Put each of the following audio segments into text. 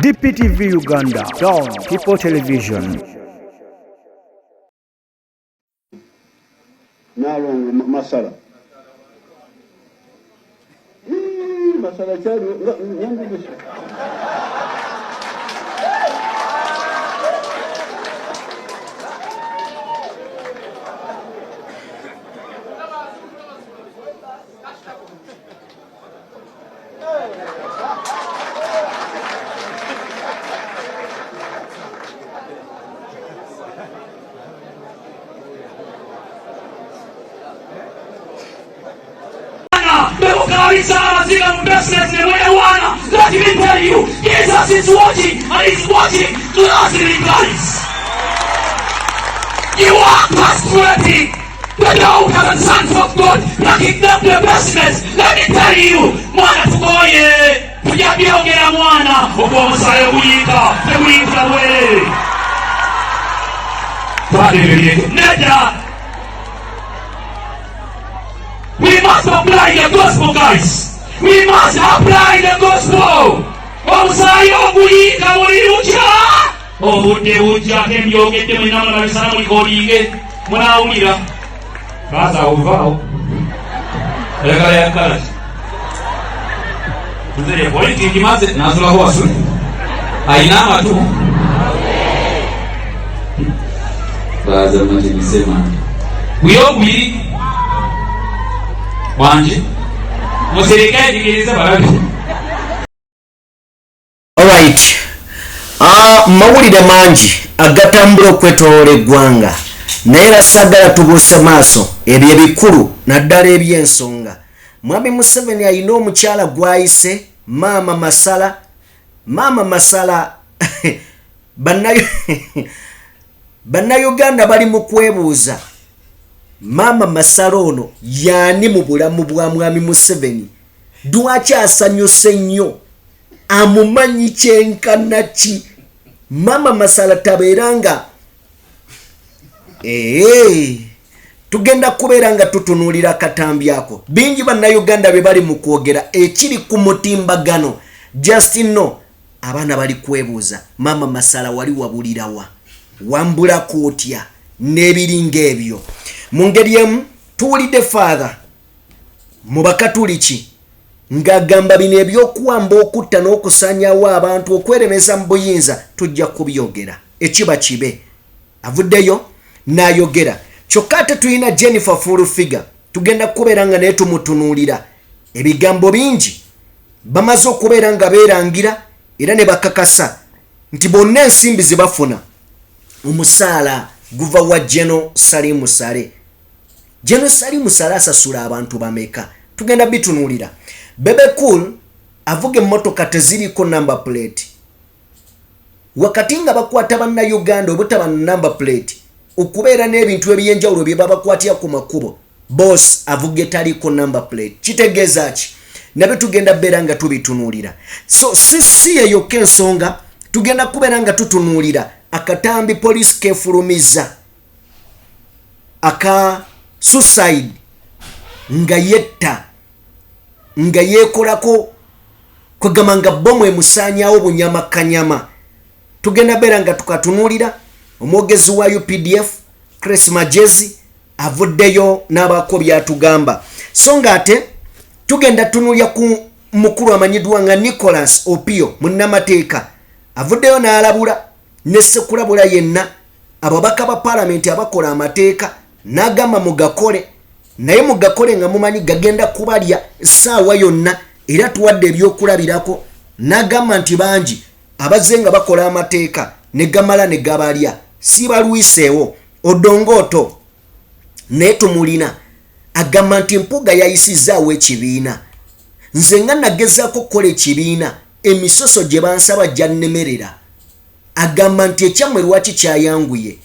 DPTV Uganda, Down People Television. Nalongo masala. Masala chali nyangu. Let me tell you, Jesus is watching and he's watching closely, guys. You are frustrating the daughters and sons of God, knocking them their business. Let me tell you, mwana tukoye, tujabyogera mwana, obomusale buyika, tebuyita we. Neda. We must apply the gospel, guys. We must apply the gospel. Omusayo oguyinga bulirucha. Obudde bujja kembyogedde mulina mulabisana mulikolinge. Munawulira. Kaza ovaawo. Ayagala yakala. Nzere politiki maze nazulaho wasu. Aina amatu. Baza mwajimisema. Buyobuli. Wanje. Alright. Mawulire mangi agatambula okwetoloola eggwanga naye era saagala tubuuse maaso ebyo ebikulu naddala eby'ensonga. Mwami Museveni alina omukyala gwayise Maama Masala. Maama Masala bannayuganda bali mu kwebuuza Maama Masala ono yaani mu bulamu bwa Mwami Museveni? Lwaki asanyuse nnyo? Amumanyi kyenkana ki? Maama Masala tabeeranga tugenda kubeera nga tutunuulira akatambi ako. Bingi bannayuganda be bali mu kwogera ekiri ku mutimbagano. Just no abaana bali kwebuuza Maama Masala wali wabulirawa? Wambulako otya? N'ebiringa ebyo. Mu ngeri emu tuwulidde Father mu Bakatuliki ng'agamba bino ebyokuwamba, okutta n'okusaanyaawo abantu, okweremeza mu buyinza tujja kubyogera. Ekiba kibe. Avuddeyo n'ayogera. Kyokka ate tulina Jennifer full figure. Tugenda kubeera nga naye tumutunuulira. Ebigambo bingi bamaze okubeera nga beerangira era ne bakakasa nti bonna ensimbi ze bafuna omusaala guva wa Gen. Sale. Gen. Sale asasula abantu bameka? Tugenda bitunuulira. Bebe Cool avuga emmotoka teziriko number plate. Wakati nga bakwata bannayuganda obutaba number plate, okubeera n'ebintu ebyenjawulo bye babakwatira ku makubo, boss avuga etaliko number plate. Kitegeeza ki? Nabyo tugenda beera nga tubitunuulira. So sisi eyokka ensonga tugenda kubeera nga tutunuulira akatambi police kefulumiza aka suicide nga yetta nga yekolako kwegamba nga bomu emusaanyaawo bunyamakanyama. Tugenda beera nga tukatunulira. Omwogezi wa UPDF Chris Majezi avuddeyo n'abaako byatugamba. So nga ate tugenda tunulya ku mukulu amanyiddwa nga Nicholas Opio munnamateeka avuddeyo n'alabula ne sekulabula yenna ababaka ba parliament abakola amateeka n'agamba mugakole, naye mugakole nga mumanyi gagenda kubalya essaawa yonna era tuwadde ebyokulabirako. N'agamba nti bangi abazze nga bakola amateeka ne gamala ne gabalya, si balwiseewo odongooto naye tumulina. Agamba nti mpuga yayisizaawo ekibiina. Nze nga nagezaako kukola ekibiina emisoso gye bansaba gyannemerera. Agamba nti ekyamwe lwaki kyayanguye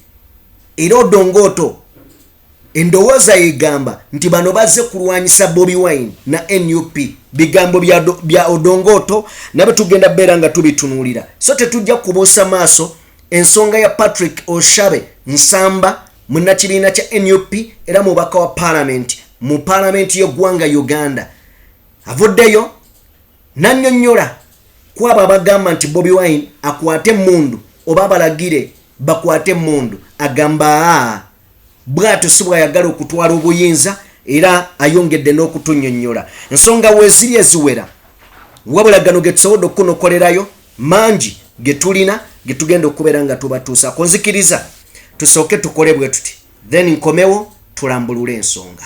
era odongooto endowooza yegamba nti bano bazze kulwanyisa Bobi Wine na NUP. Bigambo bya odongooto nabyo tugenda beera nga tubitunuulira. So tetujja kubuusa maaso ensonga ya Patrick Oshabe Nsamba munnakibiina kya NUP era mubaka wa parliament mu parliament y'eggwanga Uganda. Avuddeyo n'annyonnyola kwaba bagamba nti Bobi Wine akwate Mundu oba balagire bakwate Mundu agamba bwato sibwa yagala okutwala obuyinza era ayongedde n'okutunnyonnyola ensonga weeziri eziwera wabula gano getusobodde okunokolerayo mangi getulina getugenda okubeera nga tubatuusa konzikiriza tusooke tukole bwe tuti then nkomewo tulambulule ensonga.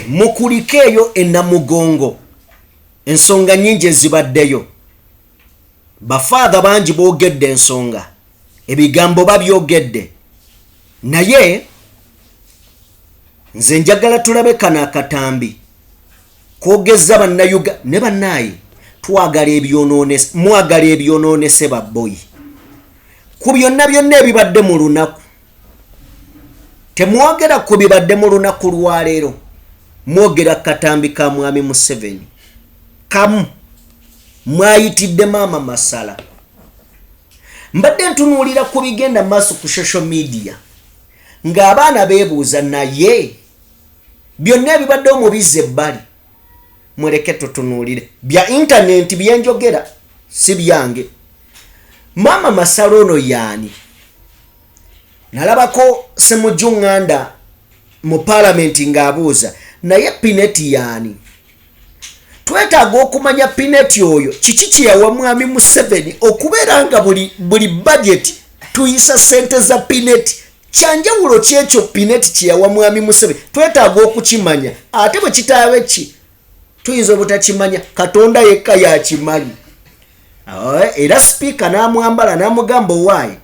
Mukulikeeyo ennamugongo ensonga nnyingi ezibaddeyo bafaadha bangi boogedde ensonga ebigambo babyogedde naye nze njagala tulabe kano akatambi koogezza bannayuga ne bannaayi mwagala ebyonoonese babboyi ku byonna byonna ebibadde mu lunaku temwogera ku bibadde mu lunaku lwaleero mwogera katambi ka mwami Museveni kamu mwayitidde maama masala mbadde ntunuulira ku bigenda maaso ku social media ng'abaana beebuuza naye byonna ebibaddewo mu bizza ebbali muleke tutunuulire bya intaneti byenjogera si byange maama masala ono yaani nalabako Ssemujjuŋŋanda mu palamenti ng'abuuza naye pineti yaani twetaaga okumanya pineti oyo kiki kyeyawa mwami Museveni okubeera nga buli budget tuyisa sente za pineti kyanjawulo kyekyo pineti kyeyawa mwami Museveni twetaaga okukimanya ate bwe kitaabe ki tuyinza obutakimanya Katonda yekka yakimanyi era sipiika n'amwambala n'amugamba owaayi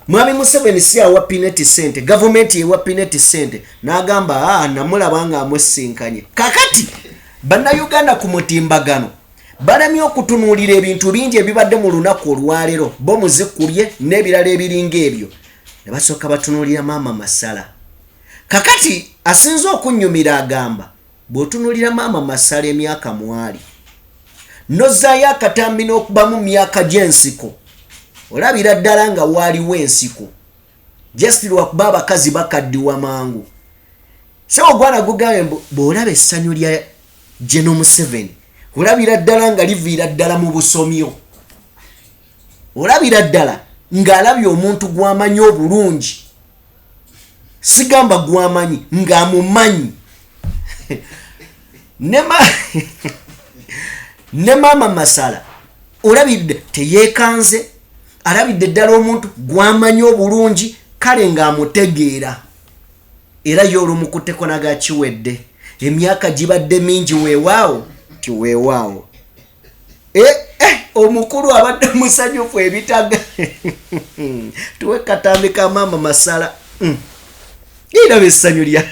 mwami Museveni si awa pineti sente gavumenti ewa pineti sente n'agamba namulaba nga amwesinkanye kakati bannayuganda ku mutimbagano balemye okutunuulira ebintu bingi ebibadde mu lunaku olwaleero bo muzikubye n'ebirala ebiringa ebyo ne basooka batunuulira maama masala kakati asinze okunnyumira agamba bw'otunuulira maama masala emyaka mwali nozzaayo akatambi n'okubamu myaka gy'ensiko olabira ddala nga waaliwo ensiko just lwakuba abakazi bakaddiwa mangu sewogwana gugambe bw'olaba essanyu lya Gen Museveni olabira ddala nga liviira ddala mu busomyo olabira ddala ng'alabye omuntu gw'amanyi obulungi sigamba gw'amanyi ng'amumanyi ne maama masala olabidde teyeekanze alabidde ddala omuntu gwamanyi obulungi kale ng'amutegeera era y'olumukutteko nagakiwedde emyaka gibadde mingi weewaawo tiweewaawo omukulu abadde musanyufu ebitaga tuwe katambi ka maama masala iraba essanyu lya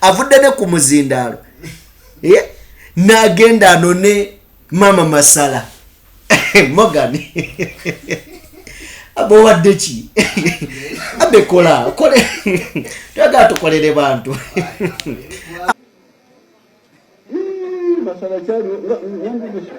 avudde ne ku muzindaalo n'agenda anone maama masala Mogani abo wadde ki abe kola kole taga tukolere bantu masala cyari nyandisho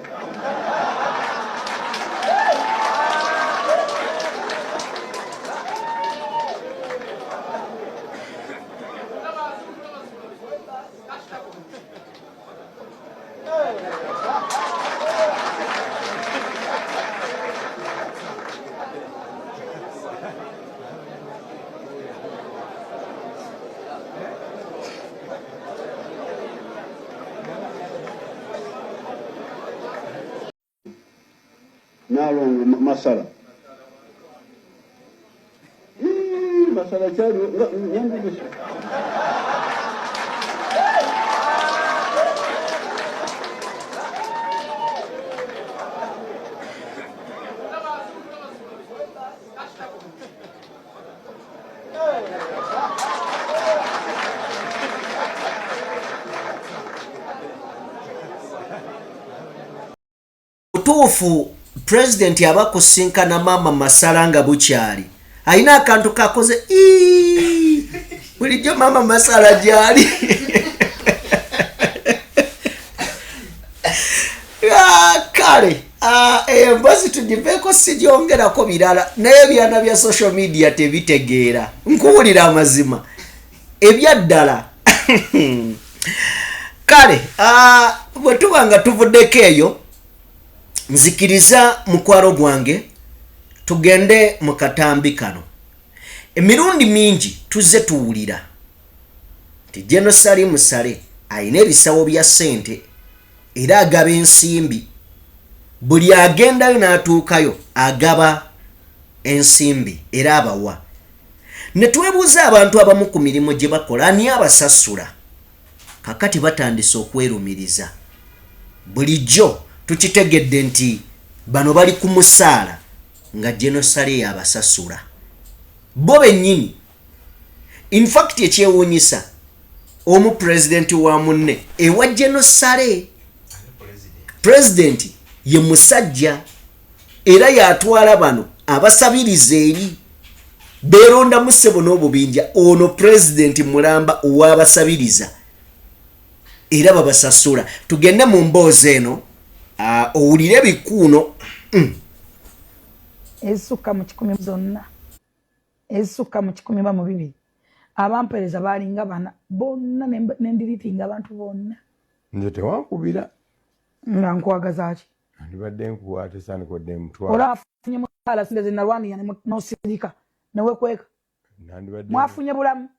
nalongo masala masala cyari nyandisho kituufu president abakusinkana mama Masala nga bukyali alina akantu kakoze bulijjo mama Masala gyali kale embazi tugiveeko sigyongerako birala naye ebyana bya social media tebitegeera nkuwulira amazima ebyaddala kale bwe tuba nga tuvuddeko eyo nzikiriza mukwaro gwange tugende mu katambi kano emirundi mingi tuzze tuwulira nti Gen. Musale alina ebisawo bya ssente era agaba ensimbi buli agendayo n'atuukayo agaba ensimbi era abawa ne twebuuza abantu abamu ku mirimu gye bakola ani abasasula kakati batandise okwerumiriza bulijjo tukitegedde nti bano bali ku musaala nga Gen. abasasula bo bennyini in fact ekyewuunyisa omu president wa munne ewa Gen. president ye musajja era yatwala bano abasabiriza eri beronda musebo n'obubinja ono president mulamba owabasabiriza era babasasula tugende mu mboozi eno owulire bikuuno ezisuka mu 10 zonna ezisuka mu 10 mu 2 abampereza balinga bana bonna nendiritinga abantu bonna nze tewankubira nga nkwagaza ki ndibadde nkuwaate sanikodde mutwala olafunye musala sindeze nalwaniya nosirika newekweka mwafunye bulamu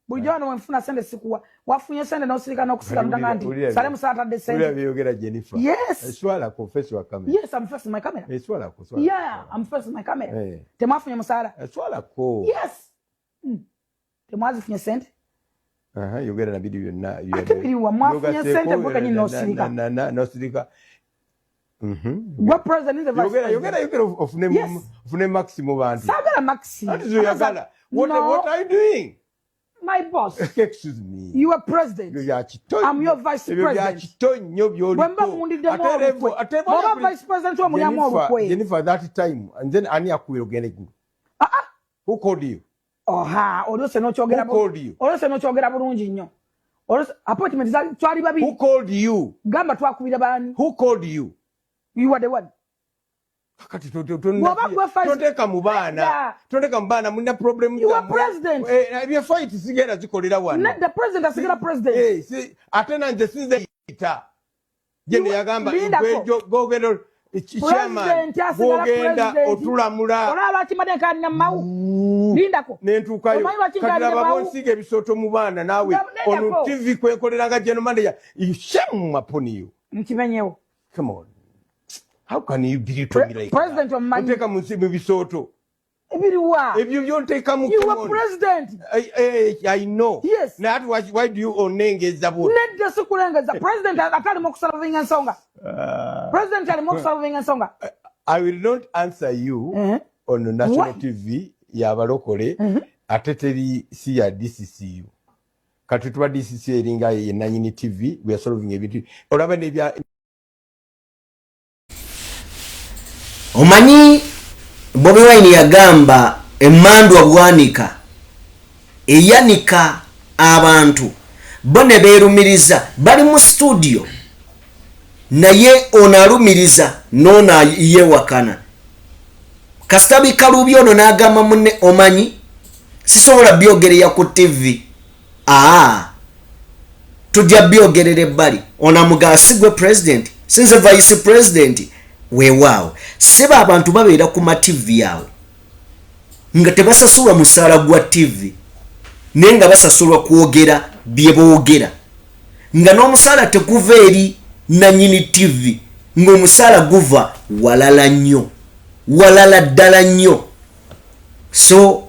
bulijjo wano wenfuna sente sikuwa wafunye sente nosirika nokusira mutanga nti sale musala atadde sente byogera Jennifer yes eswala ko face wa camera yes I'm facing my camera eswala ko swala yeah I'm facing my camera temwafunye musala eswala ko yes temwazifunye sente yogera na bidi byonna atebiriwa mwafunye sente bweka nyine nosirika nosirika what president is the vice yogera ofune maximum bantu sagala maxi what are you doing my boss excuse me you are president I'm your vice president wemba mundide mo ate vice president wa munyamo obukwe Jennifer that time and then ani akuwero gene who called you olose no kyogera bulungi nnyo appointment za twali babiri who called you gamba twakubira bani who called you you were the one kakati tondeka mubana muna problem you are president ebya fight sigera zikolera wano not the president asigera president see atena nje sinze ita gene yagamba gogero chairman gogenda otulamula olaba kimade kanna mau lindako nentukayo kadira babonsiga ebisoto mubana nawe onu TV kwekolera nga Gen. Manager you shame upon you nkimenyewo come on how can you be to me like president of money take mu bisoto ebiriwa if you don't take mu you are president I know yes now why do you onengeza bo nedde sikulengeza president atali mu kusolvinga nsonga president ali mu kusolvinga nsonga I will not answer you on national TV ya balokole ateteri si ya DCCU kati tuba DCC eringa ye nanyini TV we are solving ebintu olaba nebya omanyi Bobi Wine yagamba emmandu obwanika eyanika abantu bone beerumiriza bali mu studio naye onalumiriza nona ye wakana kasitabi kalubi ono n'agamba munne omanyi sisobola byogerera ku TV tujja byogerera ebbali onamugasigwe president sinze vice president weewaawo seba abantu babeera ku ma TV yawe nga tebasasulwa musaala gwa TV naye nga basasulwa kwogera bye boogera nga n'omusaala teguva eri nanyini TV ng'omusaala guva walala nnyo walala ddala nnyo so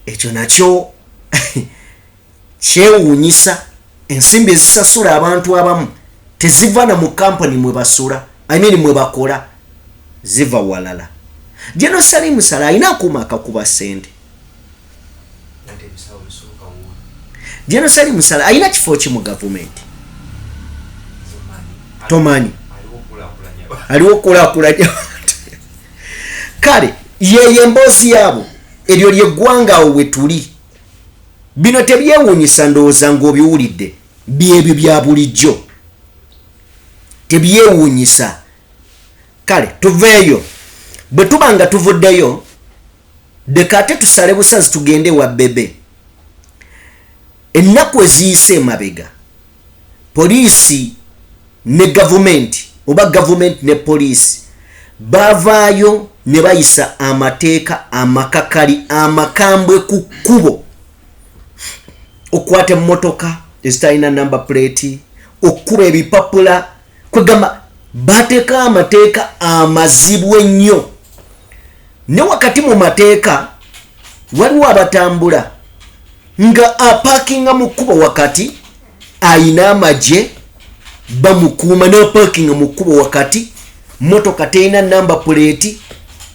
ekyo nakyo kyewuunyisa ensimbi ezisasula abantu abamu teziva na mu kampani mwe basula mwe bakola ziva walala Gen. Musale alina akuuma akakuba ssente Gen. Musale alina kifo ki mu gavumenti tomanyi aliwo kulaakulanya kale yeye emboozi yaabo eryo lyeggwanga awo we tuli bino tebyewuunyisa ndowooza ng'obiwulidde byebyo bya bulijjo tebyewuunyisa kale tuveeyo bwe tuba nga tuvuddeyo deka ate tusale busazi tugende wa bebe ennaku eziyise emabega poliisi ne gavumenti oba gavumenti ne poliisi bavaayo ne bayisa amateeka amakakali amakambwe ku kkubo okwata emmotoka ezitalina number plate okkuba ebipapula kwegamba bateeka amateeka amazibu ennyo ne wakati mu mateeka waliwo abatambula nga apaakinga mu kkubo wakati ayina amagye bamukuuma n'apaakinga mu kkubo wakati motoka terina number plate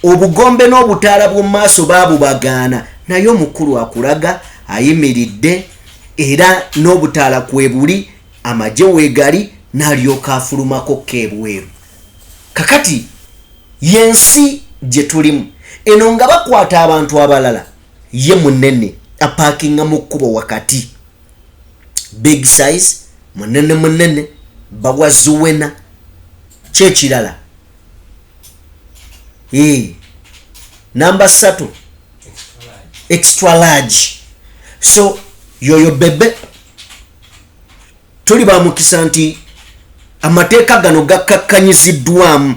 obugombe n'obutaala bw'omu maaso baabubagaana naye omukulu akulaga ayimiridde era n'obutaala kwebuli amagye weegali n'alyoka afulumako k'ebweru kakati yensi gye tulimu eno nga bakwata abantu abalala ye munene apaakinga mu kkubo wakati big size munene bawa zuwena kyekirala number 3 extra large so yoyo bebe tuli bamukisa nti amateeka gano gakakkanyiziddwamu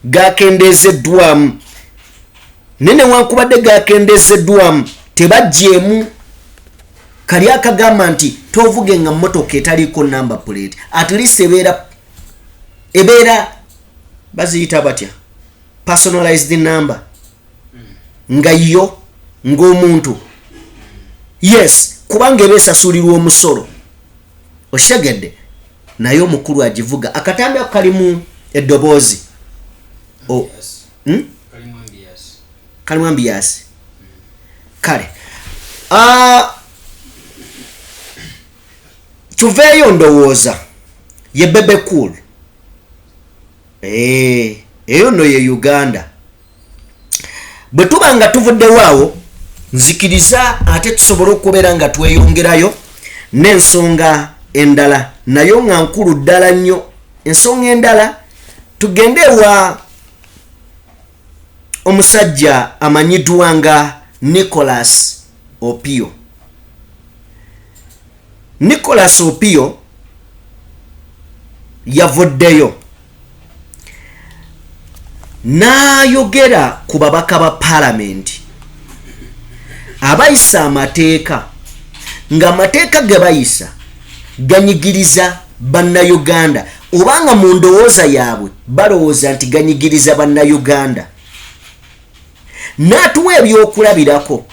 gakendeezeddwamu nene wankubadde gakendeezeddwamu tebajjeemu kali akagamba nti tovuge nga mmotoka etaliiko number plate at least ebeera baziyita batya personalized number nga yo ng'omuntu yes kubanga eba esasulirwa omusolo oshegedde naye omukulu agivuga akatambi ako kalimu eddoboozi kalimu ambiyasi kale tuveeyo ndowooza ye bebe cool eyo no ye Uganda bwe tuba nga tuvuddewaawo nzikiriza ate tusobole okubeera nga tweyongerayo n'ensonga endala nayo nga nkulu ddala nnyo ensonga endala tugende wa omusajja amanyiddwa nga Nicholas Opio. Nicholas Opio yavuddeyo n'ayogera ku babaka ba palamenti abayisa amateeka nga amateeka ge bayisa ganyigiriza bannayuganda obanga mu ndowooza yaabwe balowooza nti ganyigiriza bannayuganda n'atuwa ebyokulabirako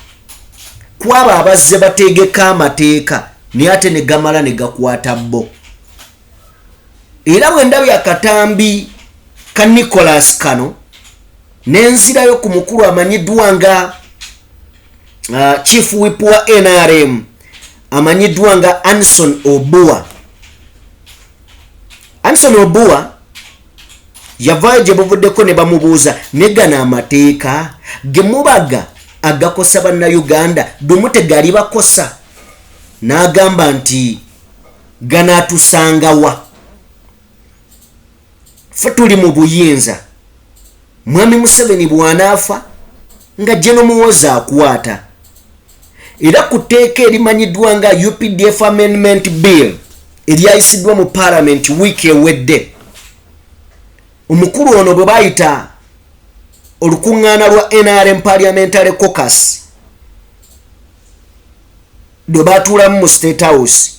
kwabo abazze bategeka amateeka naye ate ne gamala ne gakwata bo era bwe ndabye akatambi ka Nicholas kano nenzirayo ku mukulu amanyiddwa nga chief whip wa NRM amanyiddwa nga Anson Obua. Anson Obua yavaayo gye buvuddeko ne bamubuuza ne gano amateeka ge mubaga agakosa bannayuganda bwe tegali bakosa n'agamba nti ganaatusangawa ffe tuli mu buyinza mwami Museveni bw'anaafa nga Gen.Muhoozi akwata era ku tteeka erimanyiddwa nga UPDF Amendment Bill eryayisiddwa mu Parliament wiiki ewedde omukulu ono bwe bayita olukuŋŋaana lwa NRM Parliamentary Caucus lwe baatuulamu mu State House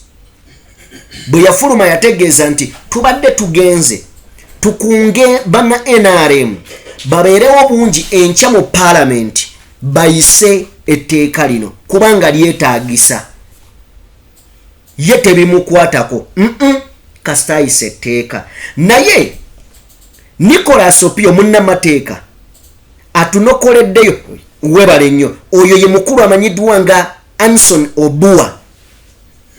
bwe yafuluma yategeeza nti tubadde tugenze tukunge banna NRM babeerewo bungi enkya mu Parliament bayise etteeka lino kubanga lyetaagisa ye tebimukwatako kasita ayise etteeka naye Nicholas Opio munnamateeka atunokoleddeyo webale nnyo oyo ye mukulu amanyiddwa nga Anson Obua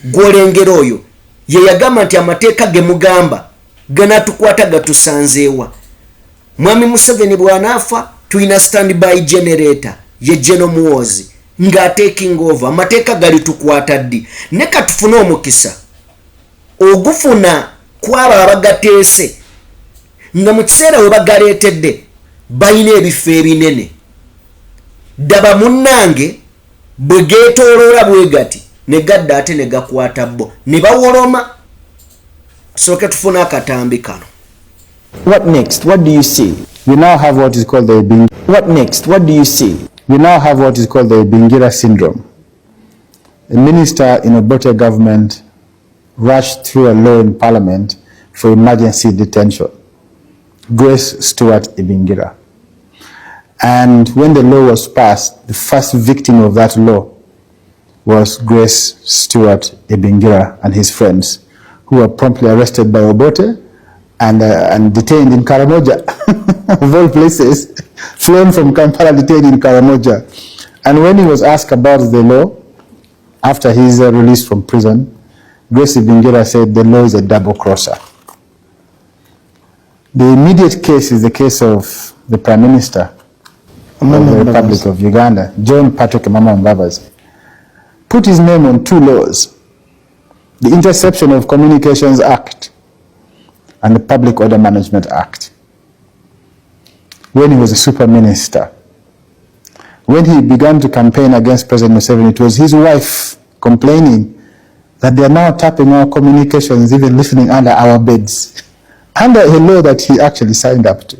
gwolengera oyo ye yagamba nti amateeka ge mugamba ganatukwata gatusanzeewa Mwami Museveni bwanafa tuina standby generator ye Gen.Muhoozi nga taking over amateeka gali tukwata ddi ne katufuna omukisa ogufuna kwaba abagateese nga mu kiseera we bagaleetedde bayina ebifo ebinene daba munnange bwe geetooloola bwe gati ne gadda ate ne gakwata bo ne bawoloma tusooke tufuna akatambi kano. What next? What do you see? We now have what is called the What next? What do you see? We now have what is called the Bingira syndrome. A minister in a Obote government rushed through a law in parliament for emergency detention. Grace Stewart Ibingira. And when the law was passed, the first victim of that law was Grace Stewart Ibingira and his friends, who were promptly arrested by Obote and detained in Karamoja, of all places, flown from Kampala, detained in Karamoja. And when he was asked about the law, after his release from prison, Grace Ibingira said the law is a double crosser. The immediate case is the case of the Prime Minister of the Republic of Uganda, John Patrick Mama Mbabazi, put his name on two laws, the Interception of Communications Act and the Public Order Management Act, when he was a super minister. When he began to campaign against President Museveni, it was his wife complaining that they are now tapping our communications, even listening under our beds, under a law that he actually signed up to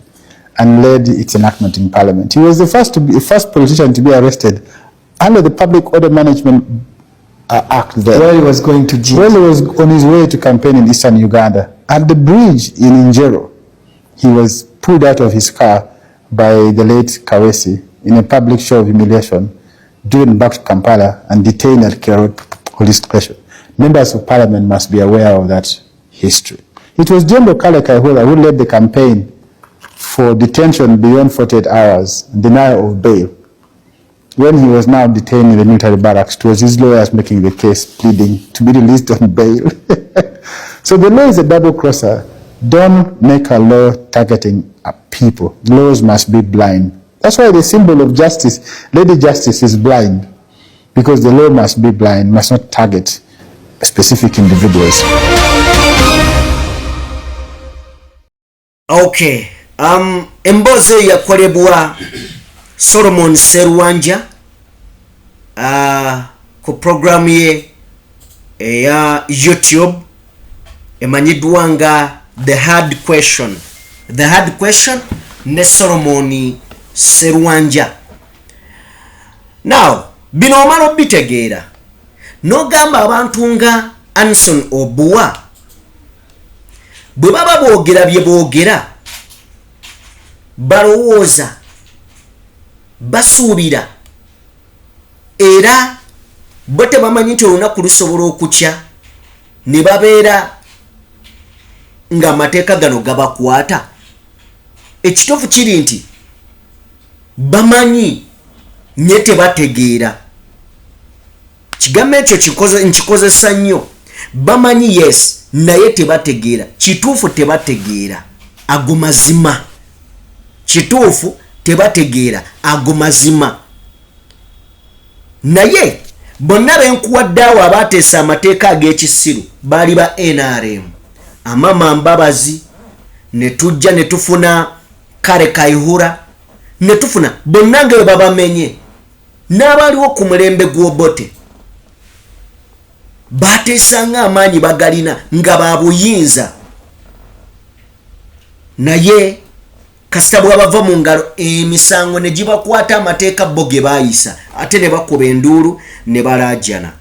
and led its enactment in Parliament. He was the first politician to be arrested under the Public Order Management Act there. While he was going to jail. While he was on his way to campaign in eastern Uganda. At the bridge in Njero, he was pulled out of his car by the late Kawesi in a public show of humiliation, driven back to Kampala and detained at Kero police station. Members of Parliament must be aware of that history. It was Jembo Kale Kaihura who led the campaign for detention beyond 48 hours, denial of bail. When he was now detained in the military barracks, it was his lawyers making the case, pleading to be released on bail. So the law is a double crosser. Don't make a law targeting people. Laws must be blind. That's why the symbol of justice, Lady Justice, is blind, because the law must be blind, must not target specific individuals. Okay. Emboze yakolebwa Solomon Serwanja ku program ye ya YouTube emanyiddwa nga The Hard Question. The Hard Question ne Solomon Serwanja. Now, bino omala obitegeera n'ogamba abantu nga Anson Obuwa bwe baba boogera bye boogera balowooza basuubira era bo tebamanyi nti olunaku lusobola okukya ne babeera nga amateeka gano gabakwata. Ekituufu kiri nti bamanyi nye tebategeera. Kigambo ekyo nkikozesa nnyo. Bamanyi yes naye tebategeera. Kituufu tebategeera ago mazima. Kituufu tebategeera ago mazima. Naye bonna benkuwadde awo abateesa amateeka ag'ekisiru baali ba NRM. Amama Mbabazi ne tujja ne tufuna Kale Kaihura ne tufuna bonna nga babamenye n'abaliwo ku mulembe gw'Obote bateesa nga amaanyi bagalina nga babuyinza. Naye kasita bw'abava mu ngalo emisango ne gibakwata amateeka bo ge baayisa ate ne bakuba enduulu ne balaajana.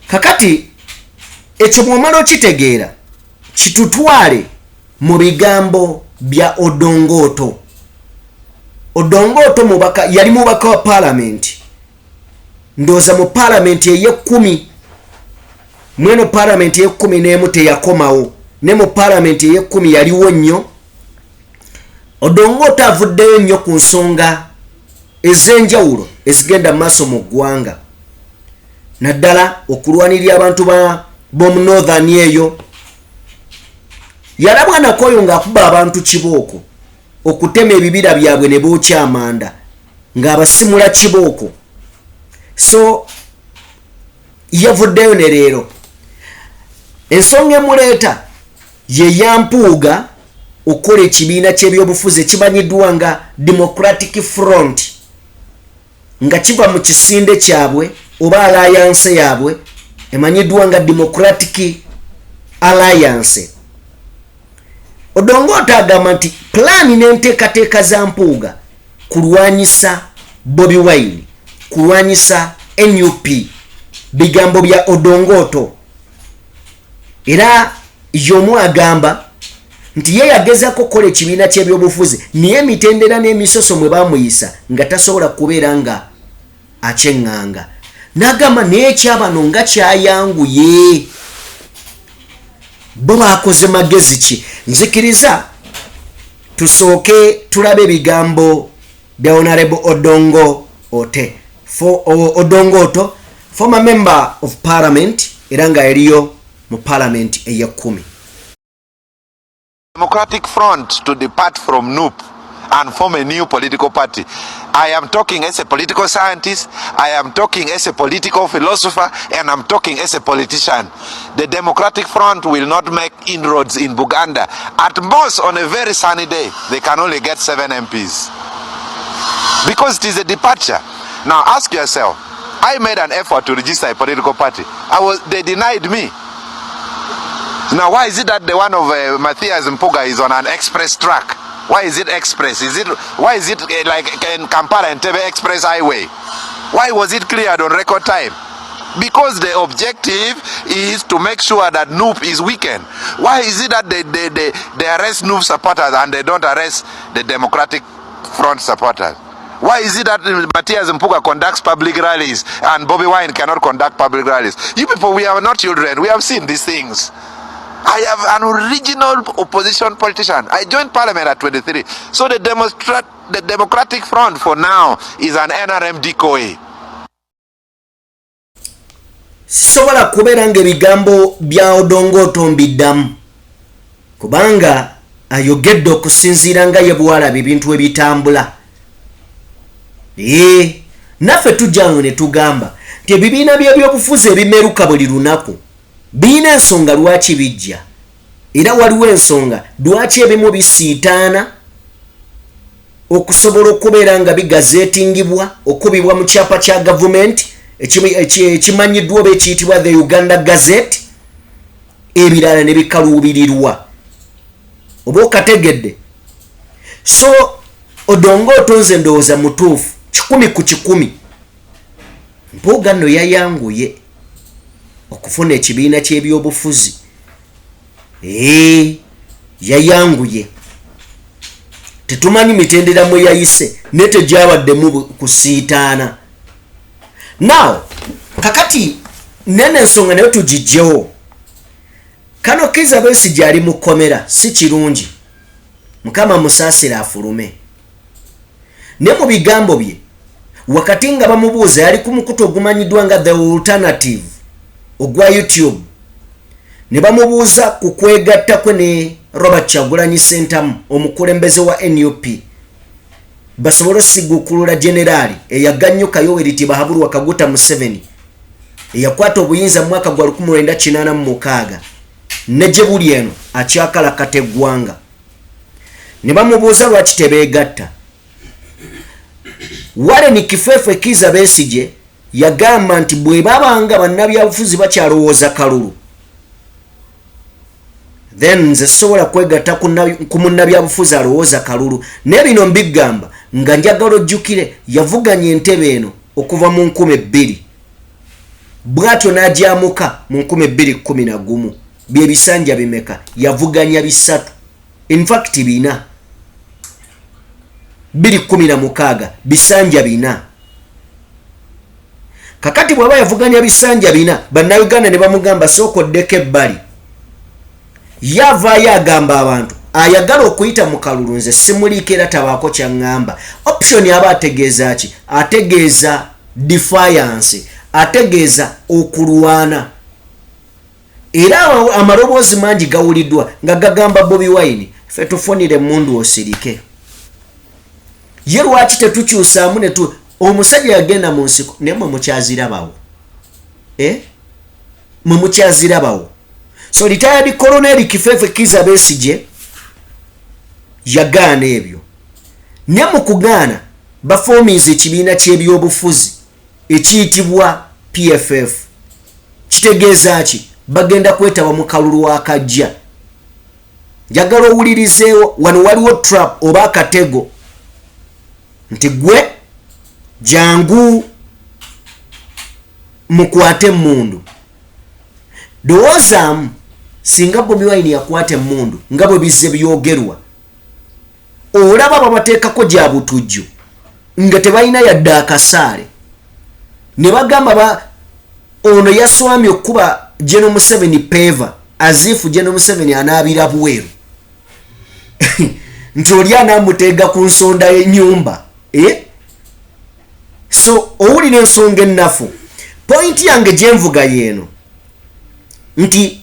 Kakati ekyo mwomala okitegeera kitutwale mu bigambo bya Odongoto. Odongoto mubaka yali mubaka wa parliament. Ndoza mu parliament eye-10. Mweno parliament eye-10 n'emu teyakomawo. Ne mu parliament eye-10 yaliwo nnyo. Odongoto avuddeyo nnyo ku nsonga ez'enjawulo ezigenda maaso mu ggwanga. Naddala okulwanirira abantu b'omu northern eyo. Yalabwa nakoyo ng'akuba abantu kibooko okutema ebibira byabwe ne bookya amanda ng'abasimula kibooko. So yavuddeyo ne leero ensonga emuleeta ye yampuuga okukola ekibiina ky'ebyobufuzi ekimanyiddwa nga Democratic Front nga kiva mu kisinde kyabwe oba alliance yaabwe emanyiddwa nga Democratic Alliance. Odongo agamba nti plani n'enteekateeka za mpuuga kulwanyisa Bobi Wine, kulwanyisa NUP, bigambo bya Odongoto. Era yomu agamba nti ye yagezako kola ekibiina ky'ebyobufuzi niye emitendera n'emisoso mwe bamuyisa nga tasobola kubeera nga akyenganga. N'agamba n'ekyabano nga kyayanguye. Bo bakoze magezi ki? Nzikiriza tusooke tulabe ebigambo bya Honorable Odongoto, former member of parliament era nga eriyo mu parliament eya 10. Democratic Front to depart from NUP and form a new political party. I am talking as a political scientist, I am talking as a political philosopher, and I'm talking as a politician. The Democratic Front will not make inroads in Buganda. At most, on a very sunny day, they can only get 7 MPs. Because it is a departure. Now ask yourself, I made an effort to register a political party. They denied me. Now why is it that the one of Matthias Mpuga is on an express track? Why is it express? Why is it like in Kampala and Tebe Express Highway? Why was it cleared on record time? Because the objective is to make sure that NUP is weakened. Why is it that they arrest NUP supporters and they don't arrest the Democratic Front supporters? Why is it that Matthias Mpuga conducts public rallies and Bobi Wine cannot conduct public rallies? You people, we are not children. We have seen these things. I am an original opposition politician. I joined parliament at 23. So the Democratic Front for now is an NRM decoy. Sobola kubeera ng'ebigambo bya Odongoto mbiddamu kubanga ayogedde okusinziira nga ye bwalaba ebintu ebitambula. Naffe tujjayo ne tugamba nti ebibiina by'ebyobufuzi ebimeruka buli lunaku biina ensonga lwaki bijja, era waliwo ensonga lwaki ebimu bisiitaana okusobola okubeera nga bigazeetingibwa okubibwa mu kyapa kya gavumenti ekimanyiddwa oba ekiyitibwa the Uganda Gazette, ebirala ne bikaluubirirwa. Oba okategedde? So Odongoto nze ndowooza mutuufu 10 ku 10 Mpuuga nno yayanguye okufuna ekibiina ky'ebyobufuzi. Yayanguye. Tetumanyi mitendera mwe yayise ne tegyabaddemu kusiitaana. Now kakati nene ensonga nayo tugijjewo. Kano Kizza Besigye ali mu kkomera si kirungi. Mukama musaasira afulume. Ne mu bigambo bye wakati nga bamubuuza yali ku mukutu ogumanyiddwa nga The Alternative ogwa YouTube, ne bamubuuza ku kwegatta kwe ne Robert Kyagulanyi Ssentamu omukulembeze wa NUP basobole osiggukulula generali eyaganyuka Yoweri Tibahabulwa Kaguta Museveni eyakwata obuyinza mu mwaka gwa 1986 ne gye buli eno akyakalakata eggwanga. Ne bamubuuza lwaki tebeegatta. Warren Kifefe Kizza Besigye yagamba nti bwe babanga bannabyabufuzi bakyalowooza kalulu then nze sobola kwegatta ku munnabyabufuzi alowooza kalulu. N'ebino mbigamba nga njagala ojjukire yavuganya entebe eno okuva mu 2000 bw'atyo n'agyamuka mu 2011. Bye bisanja bimeka? Yavuganya 3. In fact 4. 2016 bisanja 4. Kakati bwaba yavuganya bisanja 4 bannayuganda ne bamugamba sookoddeko ebbali. Yavaayo agamba abantu ayagala okuyita mu kalulu nze simuliiko era tabaako kyaŋŋamba. Option aba ategeeza ki? Ategeeza defiance, ategeeza okulwana. Era amaloboozi mangi gawuliddwa nga gagamba Bobi Wine ffe tufunire Mundu osirike. ye lwaki tetukyusaamu ne tu omusajja yagenda mu nsiko naye mwe mukyazirabawo mwe mukyazirabawo. So retired Colonel Kifefe Kiza Besigye yagaana ebyo ne mu kugaana bafoominze ekibiina ky'ebyobufuzi ekiyitibwa PFF. Kitegeeza ki? Bagenda kwetaba mu kalulu akajja. Njagala owulirizeewo wano waliwo trap oba akatego nti gwe jangu mukwate Mundu. Dowoozaamu singa Bobi Wine yakwate Mundu nga bwe bizze byogerwa, olaba babateekako gya butujju nga tebalina yadde akasaale ne bagamba ono yaswamye okuba Gen.Muhoozi peva azifu Gen.Muhoozi anaabira bweru nti oli anaamuteega ku nsonda y'ennyumba. So owulira ensonga ennafu. Pointi yange gyenvuga yeeno nti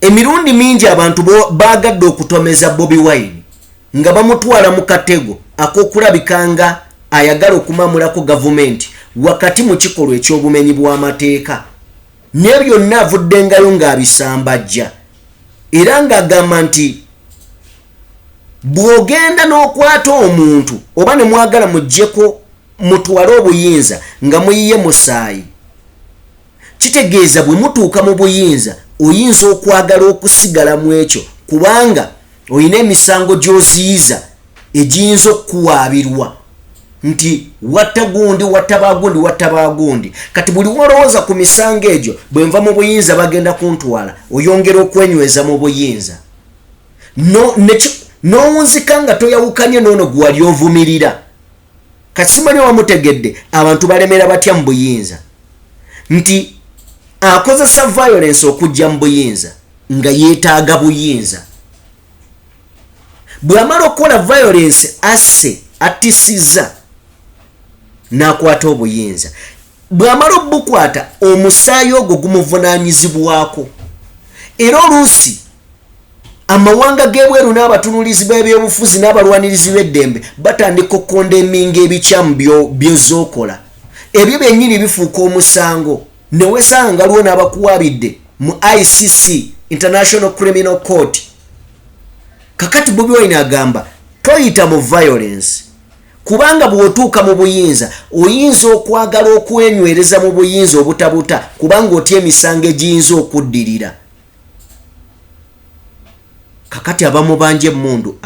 emirundi mingi abantu baagadde okutomeza Bobi Wine nga bamutwala mu katego ak'okulabikanga ayagala okumamulako gavumenti wakati mu kikolwa eky'obumenyi bw'amateeka. Ne byonna avuddengayo ng'abisambajja era ng'agamba nti bw'ogenda n'okwata omuntu oba ne mwagala muggyeko mutwale obuyinza nga muyiye musaayi, kitegeeza bwe mutuuka mu buyinza oyinza okwagala okusigala mu ekyo kubanga oyina emisango gy'oziyiza egiyinza okuwaabirwa nti watta gundi watta baagundi. Kati buli wolowooza ku misango egyo bwe nva mu buyinza bagenda kuntwala oyongera okwenyweza mu buyinza n'owunzika nga toyawukanye n'ono gwe wali ovumirira. Kati simanyi wamutegedde abantu balemera batya mu buyinza nti akozesa violence okujja mu buyinza nga yeetaaga buyinza. Bw'amala okukola violence asse attisiza n'akwata obuyinza. Bw'amala obukwata omusaayi ogwo gumuvunaanyizibwako. Era oluusi amawanga g'ebweru n'abatunuulizi b'ebyobufuzi n'abalwanirizi b'eddembe batandika okukondeminga ebikyamu by'ozookola. Ebyo byennyini bifuuka omusango ne wesanga lwo n'abakuwabidde mu ICC International Criminal Court. Kakati Bobi Wine agamba toyita mu violence kubanga bw'otuuka mu buyinza oyinza okwagala okwenywereza mu buyinza obutabuta kubanga otya emisango egiyinza okuddirira. Kakati abamu banje Mundu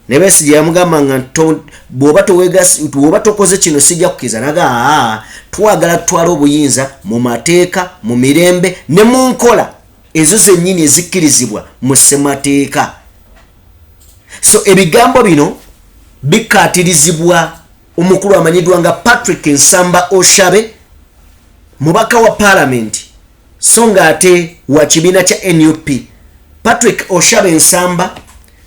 ne Besigye yamugamba nga bw'oba tokoze kino sijja kukiza naga twagala tutwala obuyinza mu mateeka mu mirembe ne mu nkola ezo zennyini ezikkirizibwa mu ssemateeka. So ebigambo bino bikkaatirizibwa omukulu amanyiddwa nga Patrick Nsamba Oshabe, mubaka wa Parliament so ng'ate wa kibiina kya NUP. Patrick Oshabe Nsamba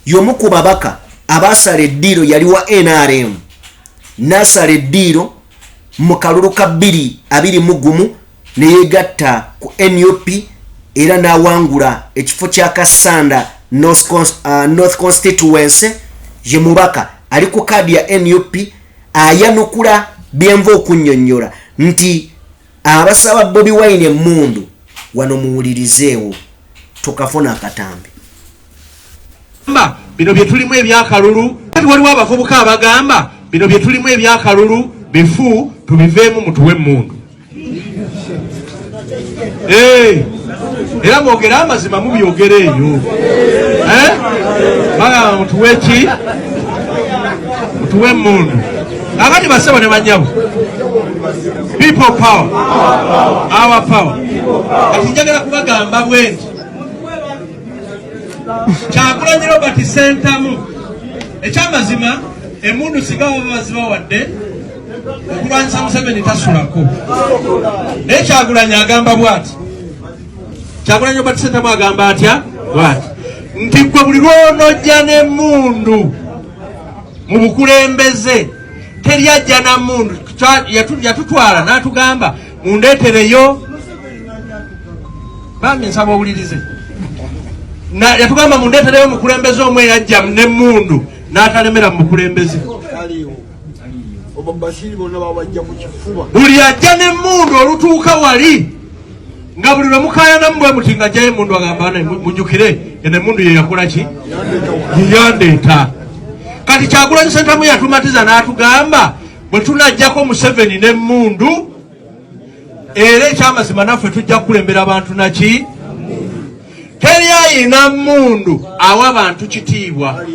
y'omu ku babaka abaasala eddiiro yali wa NRM n'asala eddiiro mu kalulu ka 2021 ne yeegatta ku NUP era n'awangula ekifo kya Kasanda North Constituency. Ye mubaka ali ku kaadi ya NUP ayanukula byenva okunnyonnyola nti abasaba Bobi Wine Mundu wano muwulirizeewo tukafuna akatambi. Bino bye tulimu ebyakalulu waliwo abavubuka abagamba bino bye tulimu ebyakalulu bifu tubiveemu mutuwe Mundu. Era mwogera amazima mubyogere eyo bagamba mutuwe ki? Mutuwe Mundu. Akati basebo ne banyabo people power our power. Kati njagala kubagamba bwenti Kyagulanyi Robert Sentamu ekyamazima Mundu sigawo baziba wadde okulwanyisa Museveni tasulako. Naye Kyagulanyi agamba bwati, Kyagulanyi Robert Sentamu agamba atya bwati nti gwe buli lw'onojja ne Mundu mu bukulembeze teri ajja na Mundu yatutwala n'atugamba mundeetereyo bambi nsaba owulirize yatugamba mundeetereyo mukulembeze omwe yajja ne Mundu n'atalemera mu mukulembeze. buli ajja n'emmundu olutuuka wali nga buli lwe mukayanamu bwe muti nga ajjayo emmundu agamba mujjukire eno emmundu ye yakola ki yeyandeeta kati Kyagulanyi Ssentamu yatumatiza n'atugamba bwe tunajjako Museveni n'emmundu era ekyamazima naffe tujja kukulembera abantu naki teri ayina mmundu awa abantu kitiibwa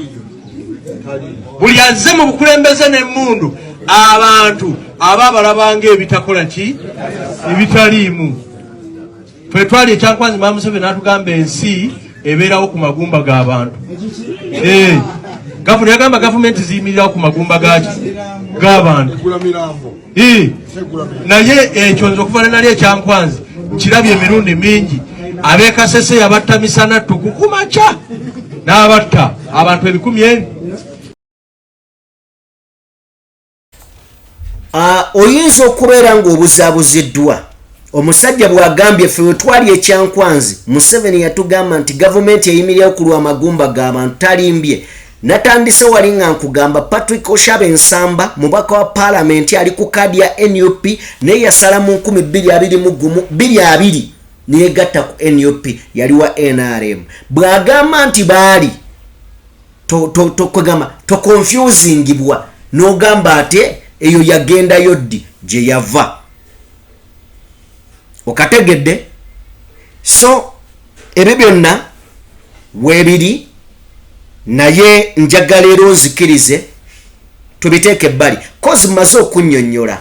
buli azze mu bukulembeze n'emmundu abantu aba balabanga ebitakola ki ebitaliimu ffe twali ekyankwanzi Mama Museveni n'atugamba ensi ebeerawo ku magumba g'abantu gavumenti yagamba gavumenti ziyimirirawo ku magumba g'abantu naye ekyo nze okuva nali ekyankwanzi nkirabye emirundi mingi ab'e Kasese yabatta misana ttuku ku makya n'abatta abantu 10,000. Oyinza okubeera ng'obuzaabuziddwa omusajja bw'agambye ffe we twali ekyankwanzi Museveni yatugamba nti gavumenti eyimirirawo ku lw'amagumba g'abantu talimbye. Natandise wali nga nkugamba Patrick Oshabe Nsamba mubaka wa parliament ali ku kadi ya NUP naye yasala mu 2020 neyegatta ku NUP yali wa NRM. Bw'agamba nti baali to confusingibwa n'ogamba ate eyo yagendayo ddi gye yava. Okategedde? So ebyo byonna weebiri naye njagala era onzikirize tubiteeke ebbali kozi mmaze okunnyonnyola.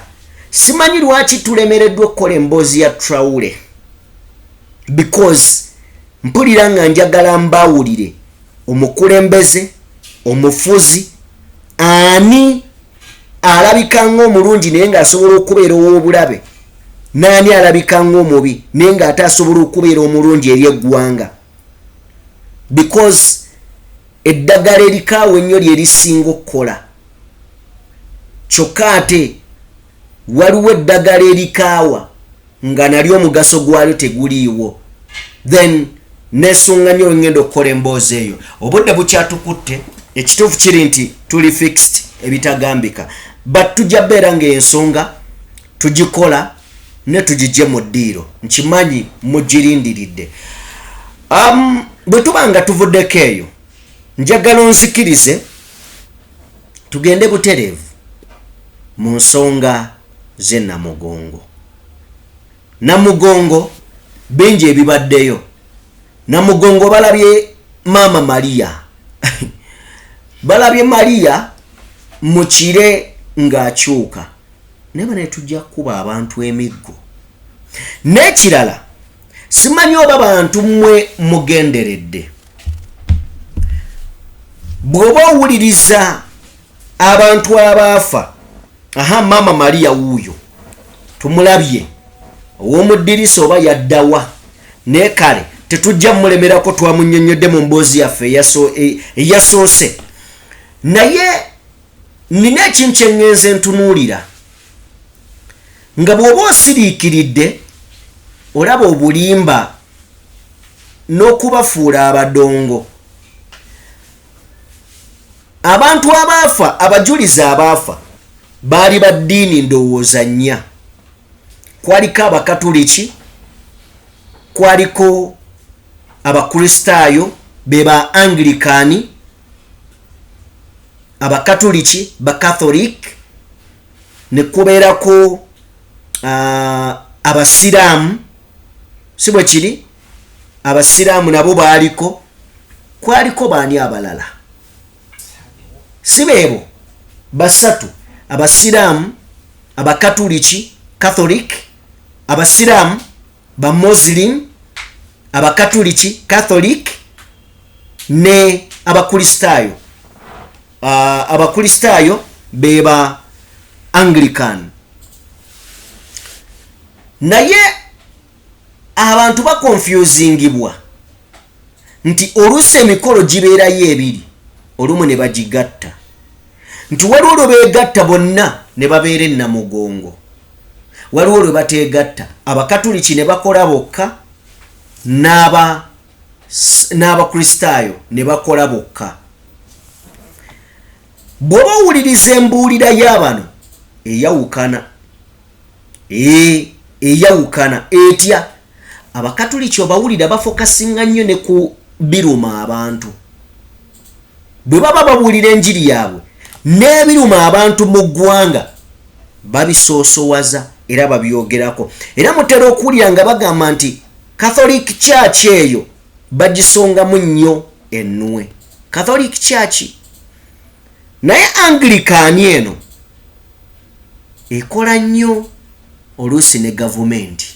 Simanyi lwaki tulemereddwa okukola emboozi ya Traore because mpulira nga njagala mbaawulire omukulembeze omufuzi ani alabika ng'omulungi naye ng'asobola okubeera ow'obulabe n'ani alabika ng'omubi naye ng'ate asobola okubeera omulungi eri eggwanga because eddagala erikaawo ennyo lye lisinga okukola kyokka ate waliwo eddagala erikaawa nga nalyo omugaso gwalyo teguliiwo then nesunga nnyo ngenda okukola emboozi eyo. Obudde bukyatukutte ekituufu kiri nti tuli fixed ebitagambika but tujja beera ng'ensonga tugikola ne tugijje mu ddiiro nkimanyi mugirindiridde. Bwe tuba nga tuvuddeko eyo njagala onzikirize tugende butereevu mu nsonga ze Namugongo. Namugongo bingi ebibaddeyo. Namugongo balabye Mama Maria balabye Maria mu kire ng'akyuka naye ne tujja kuba abantu emiggo. N'ekirala simanyi oba bantu mmwe mugenderedde bw'oba owuliriza abantu abaafa Mama Maria wuuyo tumulabye ow'omuddirisa oba yaddawa naye kale tetujja mulemerako twamunnyonnyodde mu mboozi yaffe eyasoose naye nina ekintu kye ŋŋenze ntunuulira nga bw'oba osiriikiridde olaba obulimba n'okubafuula abadongo. Abantu abaafa abajulizi abaafa baali ba ddiini ndowooza nnya. Kwaliko Abakatuliki, kwaliko Abakristaayo be ba Anglikani, Abakatuliki ba Catholic, ne kubeerako Abasiraamu si bwe kiri Abasiraamu nabo baaliko, kwaliko baani abalala si beebo basatu Abasiraamu, Abakatuliki Catholic, Abasiraamu ba Muslim, Abakatuliki Catholic ne Abakristaayo. Abakristaayo be ba Anglican. Naye abantu bakonfusingibwa nti oluusi emikolo gibeerayo ebiri olumu ne bagigatta nti waliwo lwe beegatta bonna ne babeera e Namugongo, waliwo lwe bateegatta Abakatuliki ne bakola bokka n'Abakristaayo ne bakola bokka. Bw'oba owuliriza embuulira y'abano eyawukana etya abakatuliki obawulira bafokasinga nnyo ne ku biruma abantu bwe baba bawulira enjiri yaabwe n'ebiruma abantu mu ggwanga babisoosowaza era babyogerako era mutera okuwulira nga bagamba nti Catholic Church eyo bagisongamu nnyo ennwe Catholic Church naye Anglican eno ekola nnyo oluusi ne gavumenti.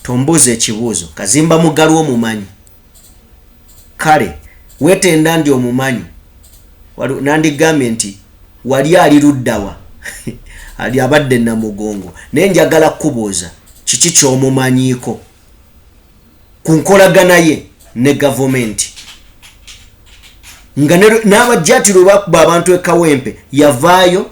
Tomboze ekibuuzo Kazimba Mugalu omumanyi kale wetenda ndi omumanyi nandigambye nti wali ali luddawa ali abadde na mugongo naye njagala kubuuza kiki ky'omumanyiiko ku nkolagana ye ne gavumenti nga n'abajjatiro bakuba abantu ekawempe yavaayo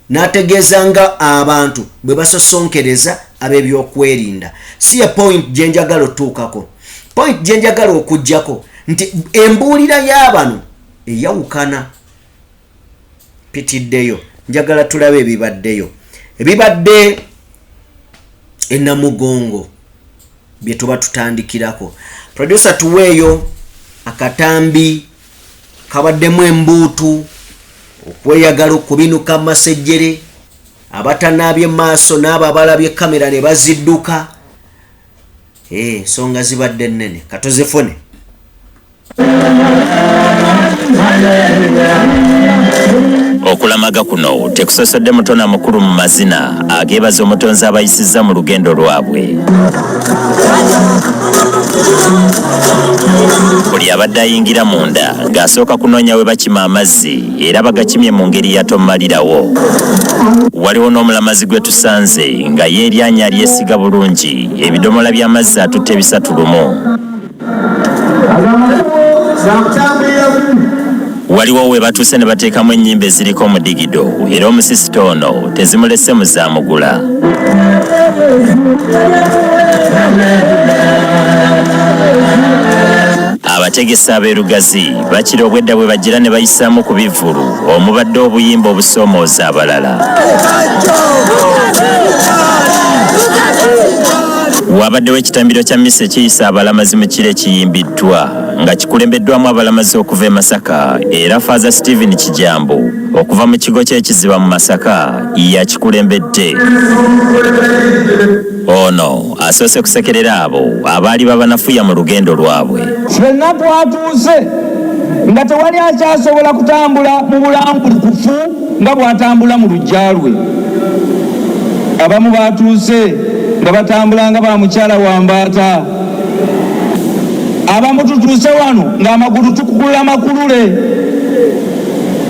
n'ategeeza nga abantu bwe basosonkereza ab'ebyokwerinda si ye point gye njagala otuukako point gye njagala okuggyako nti embuulira y'abano eyawukana pitiddeyo njagala tulabe ebibadde ennamugongo bye tuba tutandikirako. Producer tuweeyo akatambi kabaddemu embuutu okweyagala okubinuka masejjere abatanaabye maaso n'abo abalabye kamera ne bazidduka songa zibadde nnene katozefone okulamaga kuno tekusosedde mutona mukulu mu mazina ageebaza omutonzi abayisizza mu lugendo lwabwe. Buli abadde ayingira munda ng'asooka kunoonya we bakima amazzi era bagakimye mu ngeri yatommalirawo. Waliwo n'omulamazi gwe tusanze nga yeeryanya alyesiga bulungi ebidomola by'amazzi atutte 3 lumu. Waliwo we batuuse ne bateekamu ennyimba eziriko omudigido era omusisita ono tezimulese muzaamugula. Abategesi abeerugazi bakira obwedda bwe bagira ne bayisaamu ku bivvulu omubadde obuyimba obusoomooza abalala. Wabaddewo ekitambiro kya mmisa ekiyisa abalamazi mu kiro ekiyimbiddwa nga kikulembeddwamu abalamazi okuva e Masaka era Faaza Stephen Kijambo okuva mu kigo ky'ekiziba mu Masaka yakikulembedde. Ono asoose kusekerera abo abaali babanafuya mu lugendo lwabwe. Ffenna twatuuse nga tewali akyasobola kutambula mu bulambulukufu nga bw'atambula mu luggya lwe. Abamu baatuuse nga batambula nga ba mukyala wa mbaata. Abamu tutuuse wano ng'amagulu tukugula makulule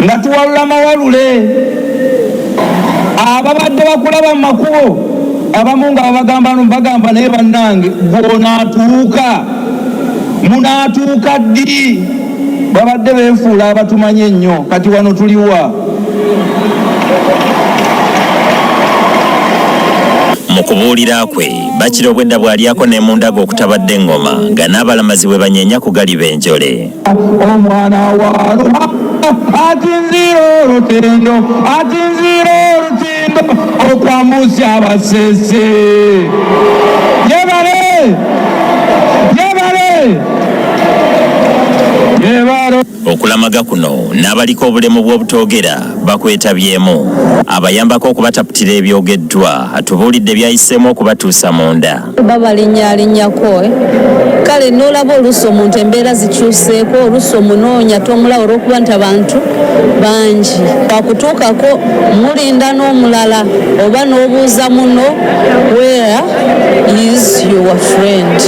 nga tuwalula mawalule. Ababadde bakulaba mu makubo abamu nga bagamba naye bannange bw'onaatuuka munaatuuka ddi. Babadde beefuula abatumanye ennyo kati wano tuliwa. Mu kubuulira kwe bakira obwedda bw'alyako n'emundago okutabadde engoma nga n'abalamazi bwe banyeenya ku galiba enjole. Omwana waalo atinzira olutindo okwamuusya abasese. Yebale Okulamaga kuno n'abaliko obulemu bw'obutoogera bakwetabyemu abayambako okubataputira ebyogeddwa atubuulidde byayiseemu okubatuusa munda. Babalinnyalinyako kale n'olaba oluusi omuntu embeera zikyuseeko oluusi omunoonya tomulaba olw'okuba nti abantu bangi wakutuukako mulinda n'omulala oba n'obuuza muno where is your friend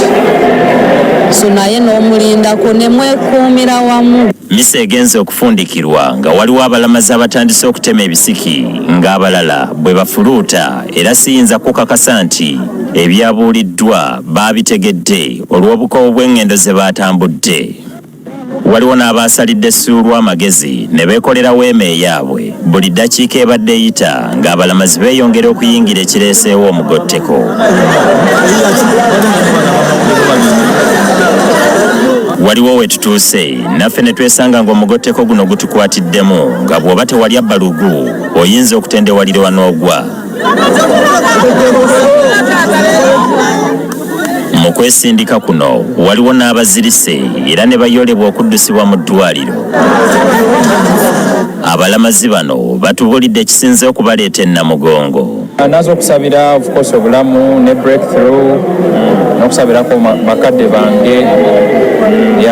so naye n'omulindako ne mwekuumira wamu. Misa egenze okufundikirwa nga waliwo abalamazi abatandise okutema ebisiki ng'abalala bwe bafuluuta era siyinza kukakasa nti ebyabuuliddwa baabitegedde olw'obukowo bw'engendo ze baatambudde. Waliwo n'abaasalidde essuulu amagezi ne beekolera weema eyaabwe buli ddakiika ebadde eyita ng'abalamazi beeyongera okuyingira ekireeseewo omugotteko. waliwo we tutuuse naffe ne twesanga ng'omugotteko guno gutukwatiddemu nga bw'oba tewali abbalugu oyinza okutendewalirwa n'ogwa. Mu kwesindika kuno waliwo n'abazirise era ne bayolebwa okuddusibwa mu ddwaliro. Abalamazi bano batubulidde ekisinze okubaleeta ennamugongo. Nazo okusabira of course obulamu ne breakthrough n'okusabirako bakadde bange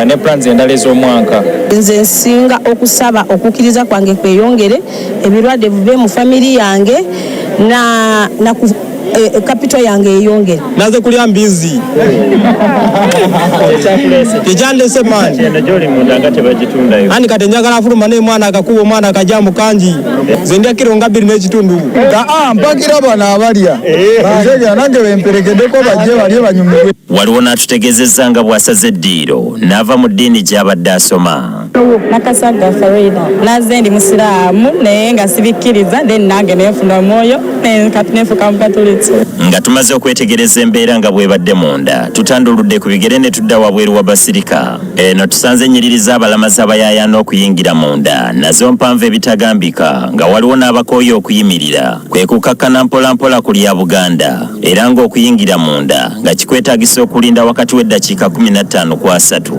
ne plans endala ez'omwaka. Nze nsinga okusaba okukkiriza kwange kweyongere ebirwadde bibe mu famiri yange na capital yange eyongere. Naze kulya mbizi. Tejandese mani. Najoli mundanga tebagitunda yo. Ani kati njagala afuluma ne mwana akakuba omwana akajja mu kanji. Nze ndya kiro nga 2 n'ekitundu. Mpakira bana abalya. Nzega nange bemperekeddeko bajje balye banyumire. Waliwo n'atutegeezezza nga bw'asaze eddiiro n'ava mu ddiini gy'abadde asoma. Nakasaga Farida. Naze ndi musiraamu naye nga sibikkiriza then nange neefuna omwoyo kati neefuka mu Katoliki. Nga tumaze okwetegereza embeera nga bw'ebadde munda tutanduludde ku bigere ne tudda wabweru wa basirika. Eno tusanze ennyiririza abalamazi abayaayaana okuyingira munda nazo mpanvu ebitagambika nga waliwo n'abakooye okuyimirira kwe kukakkana mpolampola ku lya Buganda era ng'okuyingira munda nga kikwetaagisa okulinda wakati w'eddakiika 15 ku 3.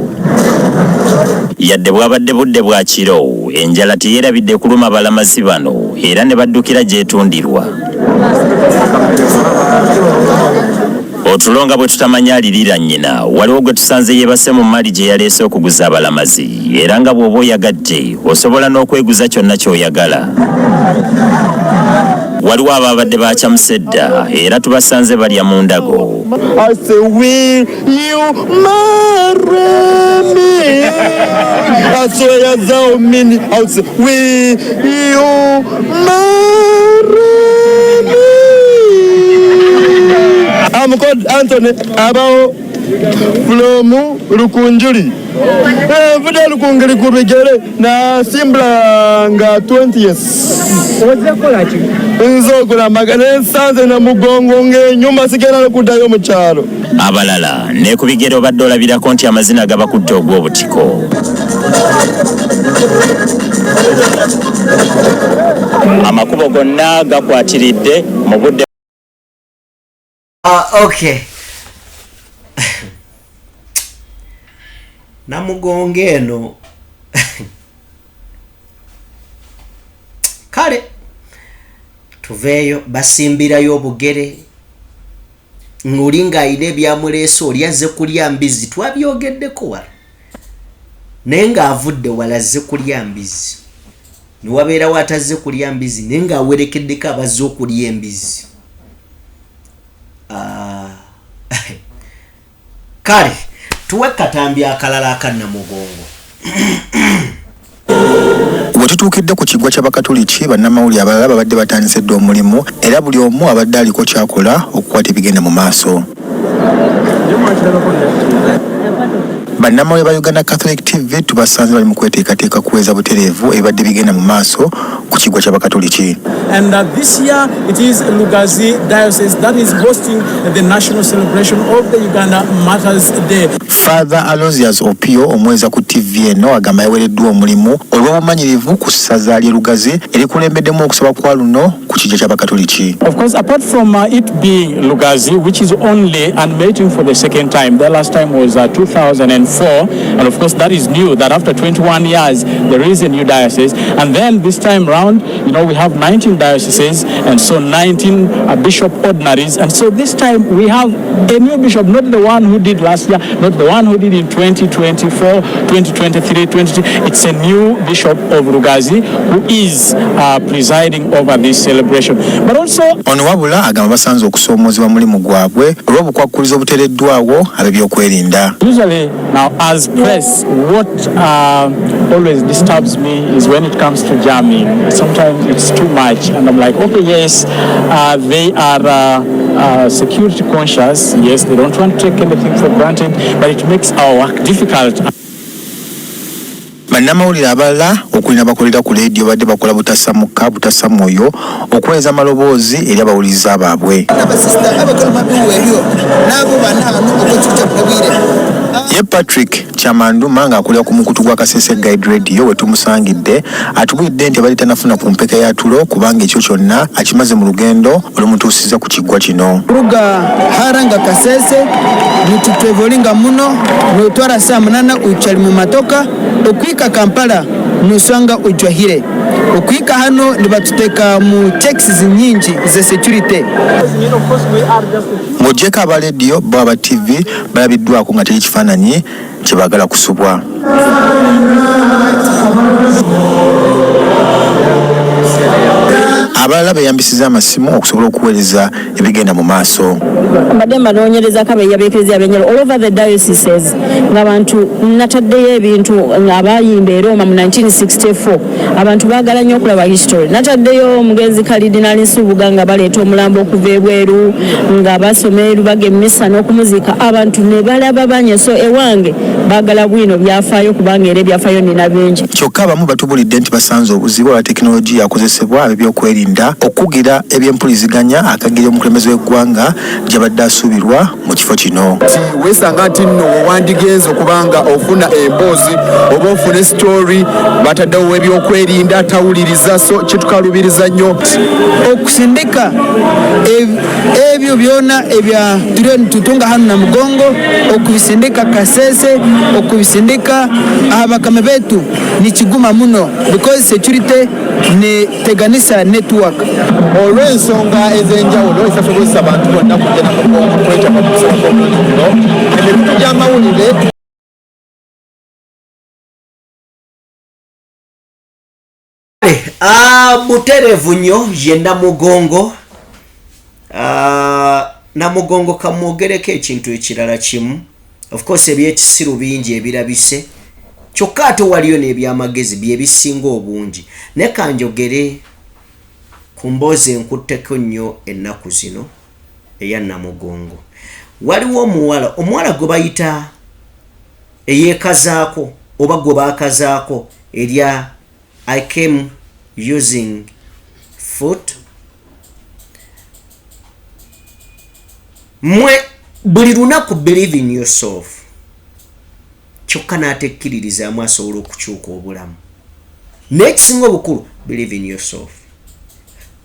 Yadde bwabadde budde bwa kiro enjala teyeerabidde kuluma abalamazi bano era ne baddukira gyetundirwa. Otulonga bwe tutamanya alirira nnyina waliwo gwe tusanze yeebase mu mali gye yaleese okuguza abalamazi era nga bw'oba oyagadde osobola n'okweguza kyonna ky'oyagala. Waliwo ababadde bakyamuse dda era tubasanze balya mu ndago. I'm called Anthony Abao from Lukunjuri. Vuda Lukungiri kubigere na Simbla nga 20 years. Ozekola ki? Nzokula magane nsanze na mugongo ng'enyuma sigenda kuddayo mu kyalo. Abalala ne ku bigere obadde olabirako nti amazina gabakutte ogw'obutiko. Amakubo gonna gakwatiridde mu budde. Okay. Namugongo eno kale tuveeyo basimbirayo obugere ng'olinga ayina ebyamuleese oli azze kulya mbizi twabyogeddeko wala naye ng'avudde wala azze kulya mbizi ne wabeerawo atazze kulya mbizi naye ng'awerekeddeko abazze okulya embizi. Kale tuwe katambi akalala akannamugongo. Bwe tutuukidde ku kiggwa ky'Abakatoliki bannamawulire abalala babadde batandise dda omulimu era buli omu abadde aliko kyakola okukwata ebigenda mu maaso. Bannamawulire ba Uganda Catholic TV tubasanze bali mu kweteekateeka kuweza butereevu ebibadde bigenda mu maaso ku kiggwa ky'Abakatoliki. And this year it is Lugazi Diocese that is hosting the national celebration of the Uganda Martyrs Day. Father Aloysius Opio omweza ku TV eno agamba yawereddwa omulimu olw'obumanyirivu ku ssaza ly'e Lugazi erikulembeddemu okusaba kwa luno ku kiggwa ky'Abakatoliki. Of course, apart from it being Lugazi, which is only animating for the second time, the last time was 2004, and of course that is new, that after 21 years there is a new diocese, and then this time round, you know, we have 19 dioceses, and so 19 bishop ordinaries, and so this time we have a new bishop, not the one who did last year, not the one who did in 2024, 2023, 2022. It's a new bishop of Lugazi who is presiding over this celebration. But also ono wabula agamba basanze okusoomoozebwa mulimu gwabwe olw'obukwakkulizo obuteereddwawo ab'ebyokwerinda. Usually now as press, what always disturbs me is when it comes to jamming. Sometimes it's too much and I'm like, okay, yes, they are security conscious. Yes, they don't want to take anything for granted, but it makes our work difficult. Bannamawulire abalala okulinda bakolera ku leediyo badde bakola butasamukka butasamwoyo okuweeza amaloboozi eri abawuliriza baabwe. Ye Patrick Kyamandu manga akulira ku mukutu gwa Kasese Guide Radio we tumusangidde atubulidde nti abali tanafuna ku mpeka ya tulo kubanga ekyo kyonna akimaze mu lugendo olumutuusiza ku kiggwa kino. Ruga haranga Kasese nitutevolinga muno notwara saa munana uchali mu matoka okwika Kampala nusanga ujwahire okwika hano nibatuteka mu checks nyingi ze security. Mujeka aba radio baba TV balabiddwako nga teri kifaananyi kyebagala kusubwa. Abalala beyambisiza amasimu okusobola okuweereza ebigenda mu maaso. Mbadde manoonyereza kabe yabeekereza abenyero all over the dioceses ng'abantu nataddeyo ebintu ng'abayimba e Roma mu 1964 abantu baagala nnyo okulaba history. Nataddeyo omugenzi Kalidinali Nsubuga nga baleeta omulambo okuva ebweru nga basoma erubaga emmisa n'okumuziika abantu ne balaba banye. So ewange baagala bwino byafaayo kubanga era ebyafaayo nina bingi. Kyokka abamu batubulidde nti basanze obuzibu bwa tekinologiya akozesebwa ebyokwerinda okugira ebyempuliziganya akagira omukulembeze w'eggwanga gy'abadde asuubirwa mu kifo kino. Weesanga nti nno wandigenza okubanga ofuna emboozi oba ofuna story bataddewo ebyokwerinda tawuliriza, so kitukalubiriza nnyo okusindika ebyo byona ebya tutunga hano na Mugongo, okubisindika Kasese, okubisindika abakame betu ni kiguma muno because security ne teganisa network. Olw'ensonga ez'enjawulo ezisobozesa abantu bonna kugenda mu Mugongo kweta mu kusoma kw'omuliro emikutu gy'amawulire. Buterevu nnyo ye Namugongo. Namugongo kamwogereko ekintu ekirala kimu. Of course ebyekisiru bingi ebirabise. Kyokka ate waliyo n'ebyamagezi bye bisinga obungi. Ne kanjogere ku mboozi enkutteko nnyo ennaku zino eya Namugongo. Waliwo omuwala gwe bayita eyeekazaako oba gwe baakazaako erya I came using foot. Mwe buli lunaku believe in yourself. Kyokka n'atekkiririzaamu asobola okukyuka obulamu. N'ekisinga obukulu believe in yourself.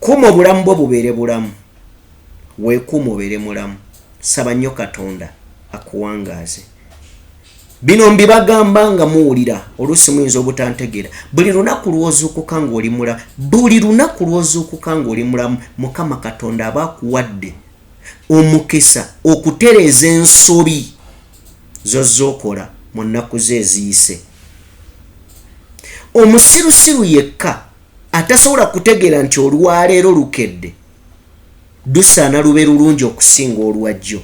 Kuuma obulamu bwo bubeere bulamu. Weekuuma obeere mulamu. Saba nnyo Katonda akuwangaaze. Bino mbibagamba nga muwulira oluusi muyinza obutantegeera. Buli lunaku lw'ozuukuka ng'oli mulamu. Buli lunaku lw'ozuukuka ng'oli mulamu, Mukama Katonda aba akuwadde omukisa okutereeza ensobi z'ozookola mu nnaku ze eziyise. Omusirusiru yekka atasobola kutegeera nti olwaleero lukedde lusaana lube lulungi okusinga olwajjo.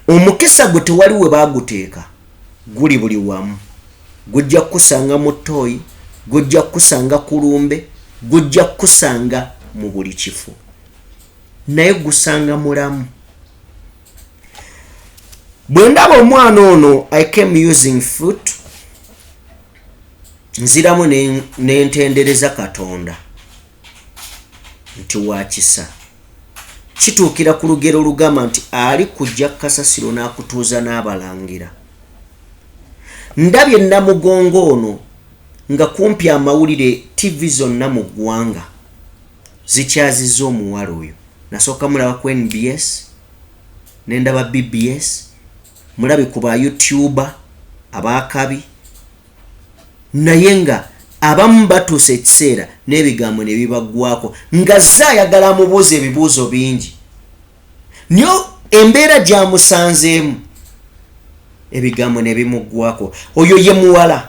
Omukisa gwe tewali we baaguteeka guli buli wamu. Gujja kukusanga mu ttooyi, gujja kukusanga ku lumbe, gujja kukusanga mu buli kifo, naye gusanga mulamu. Bwe ndaba omwana ono I came using foot, nziramu n'entendereza Katonda nti wakisa. Kituukira ku lugero lugamba nti ali kujja kasasiro n'akutuuza n'abalangira. Ndabye Namugongo ono nga kumpi amawulire TV zonna mu ggwanga zikyazizza omuwala oyo. Nasooka mulaba ku NBS, nendaba BBS, mulabe ku ba YouTuber abaakabi, naye nga abamu batuuse ekiseera n'ebigambo ne bibaggwako nga zaayagala amubuuza ebibuuzo bingi. Nyo embeera gy'amusanzeemu ebigambo ne bimuggwako. Oyo ye muwala.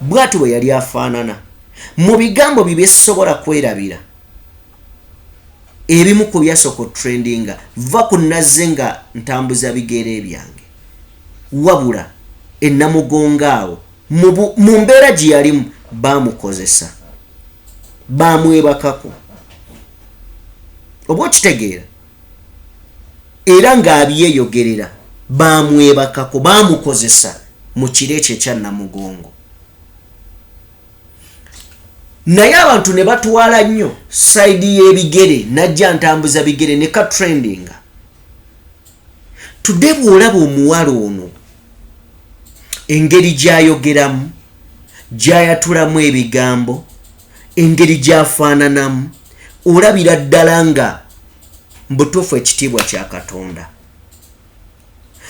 Bw'ati bwe yali afaanana. Mu bigambo bye bisobola kwerabira, ebimu ku byasooka trendinga va ku nazze nga ntambuza bigere byange. Wabula Namugongo awo mu mbeera gye yalimu baamukozesa, baamwebakako. Oba okitegeera? Era ng'abyeyogerera baamwebakako, baamukozesa mu kiro ekyo ekya Namugongo. Naye abantu ne batwala nnyo sayidi y'ebigere, najja ntambuza bigere ne ka trendinga. tudde bw'olaba omuwala ono engeri gy'ayogeramu gy'ayatulamu ebigambo engeri gy'afaananamu olabira ddala nga mbutuufu ekitiibwa kya Katonda.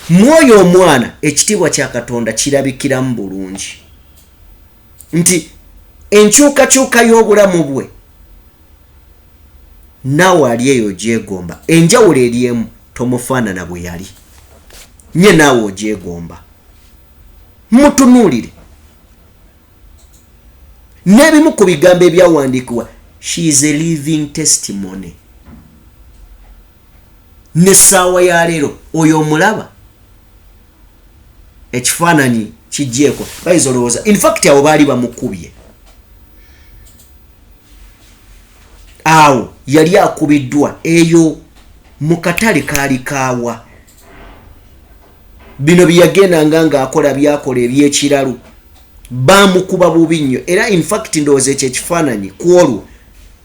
Mwoyo omwana ekitiibwa kya Katonda kirabikiramu bulungi nti enkyukakyuka y'obulamu bwe naawe ali eyo gyegomba, enjawulo eri emu tomufaanana bwe yali, nye naawe ogyegomba. Mutunuulire n'ebimu ku bigambo ebyawandiikibwa, she is a living testimony. N'essaawa ya leero oyo omulaba ekifaananyi kigyeko bayinza olowooza in fact abo baali bamukubye, awo yali akubiddwa eyo mu katale kaali kaawa. Bino byeyagendanga ng'akola byakola ebyekiralu bamukuba bubi nnyo, era in fact ndowooza ekyo ekifaananyi ku olwo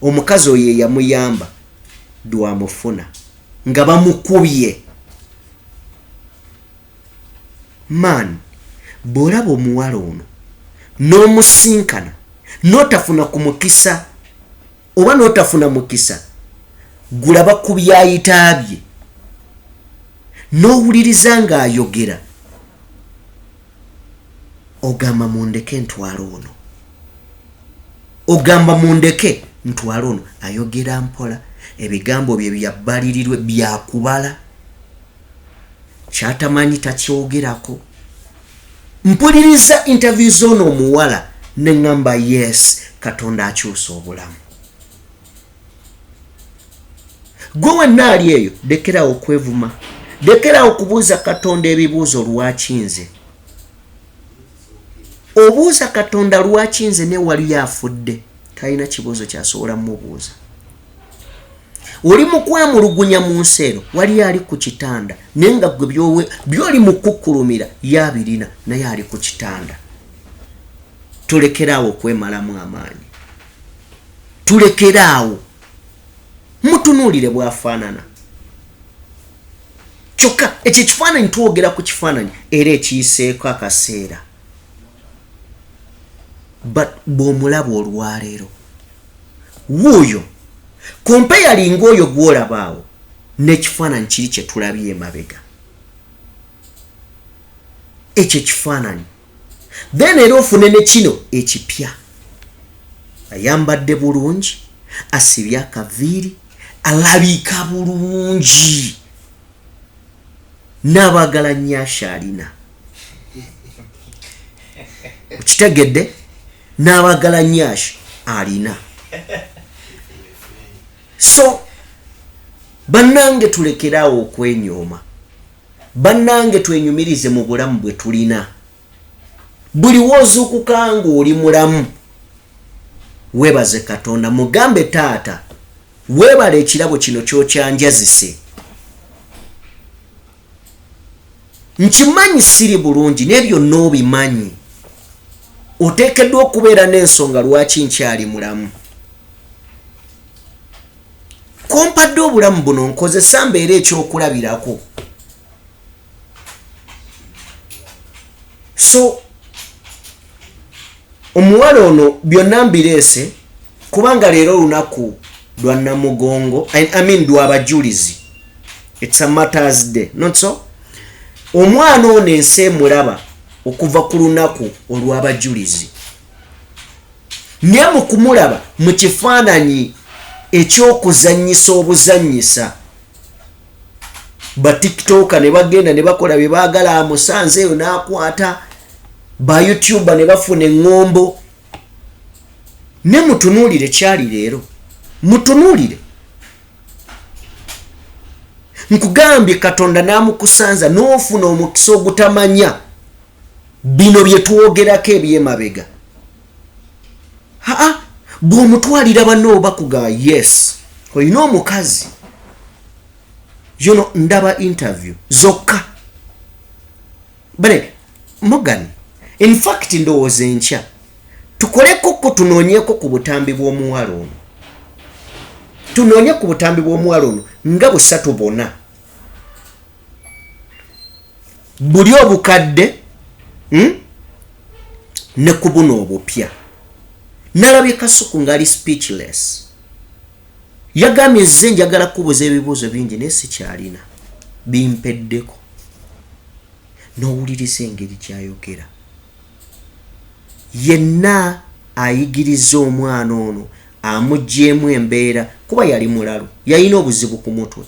omukazi oyo yamuyamba dwamufuna nga bamukubye. Man, bw'olaba omuwala ono n'omusinkana n'otafuna ku mukisa oba n'otafuna mukisa gulaba ku byayitaabye n'owuliriza ng'ayogera ogamba mundeke ntwala ono, ogamba mundeke ntwala ono. Ayogera mpola, ebigambo bye byabbalirirwe byakubala, kyatamanyi takyogerako. Mpuliriza interview z'ono omuwala ne ngamba yes, Katonda akyusa obulamu. Gwe wenna ali eyo lekerawo okwevuma, lekerawo okubuuza Katonda ebibuuzo lwaki nze. Obuuza Katonda lwaki nze ne wali afudde, talina kibuuzo kyasobola mubuuza. Oli mu kwemulugunya mu nseero wali ali ku kitanda naye nga gwe byoli mu kukkulumira yabirina naye ali ku kitanda. Tulekeraawo okwemalamu amaanyi, tulekeraawo. Mutunuulire bw'afaanana. Kyokka ekyo kifaananyi twogera ku kifaananyi era ekiyiseeko akaseera. But bw'omulaba olwaleero wuuyo kompeyalinga oyo gw'olabaawo n'ekifaananyi kiri kye tulabye emabega. Ekyo ekifaananyi then era ofune ne kino ekipya. Ayambadde bulungi, asibye akaviiri, alabika bulungi, n'abaagala nnyasha alina. Okitegedde? N'abaagala nnyasha alina. So bannange tulekeraawo okwenyooma, bannange twenyumirize mu bulamu bwe tulina. Buli woozuukuka ng'oli mulamu weebaze Katonda, mugambe taata weebala ekirabo kino kyokyanjazise. Nkimanyi siri bulungi n'ebyo n'obimanyi, oteekeddwa okubeera n'ensonga lwaki nkyali mulamu. Kompadde obulamu buno nkozesa mbeera ekyokulabirako. So omuwala ono byonna mbireese kubanga leero olunaku lwa Namugongo, I mean lwa bajulizi. It's a Matters Day, not so? Omwana ono ensi emulaba okuva ku lunaku olw'abajulizi. Naye mu kumulaba mu kifaananyi ekyokuzannyisa obuzannyisa, ba TikToker ne bagenda ne bakola bye baagala, amusanze eyo n'akwata, ba YouTuber ne bafuna eŋŋombo. Ne mutunuulire kyali leero, mutunuulire. Nkugambye Katonda n'amukusanza n'ofuna omukisa ogutamanya bino bye twogerako ebyemabega. Bw'omutwalira banno bakuga yes, olina omukazi yono ndaba interview zokka. Bale Morgan, in fact ndowooza enkya tukoleko ko tunoonyeko ku butambi bw'omuwala ono, tunoonye ku butambi bw'omuwala ono nga busatu bonna. buli obukadde ne kubuno obupya. Nalabye Kasuku ngali speechless. Yagambye nze njagala kubuuza ebibuuzo bingi naye sikyalina bimpeddeko. N'owuliriza engeri kyayogera. Yenna ayigiriza omwana ono amuggyemu embeera kuba yali mulalu, yalina obuzibu ku mutwe.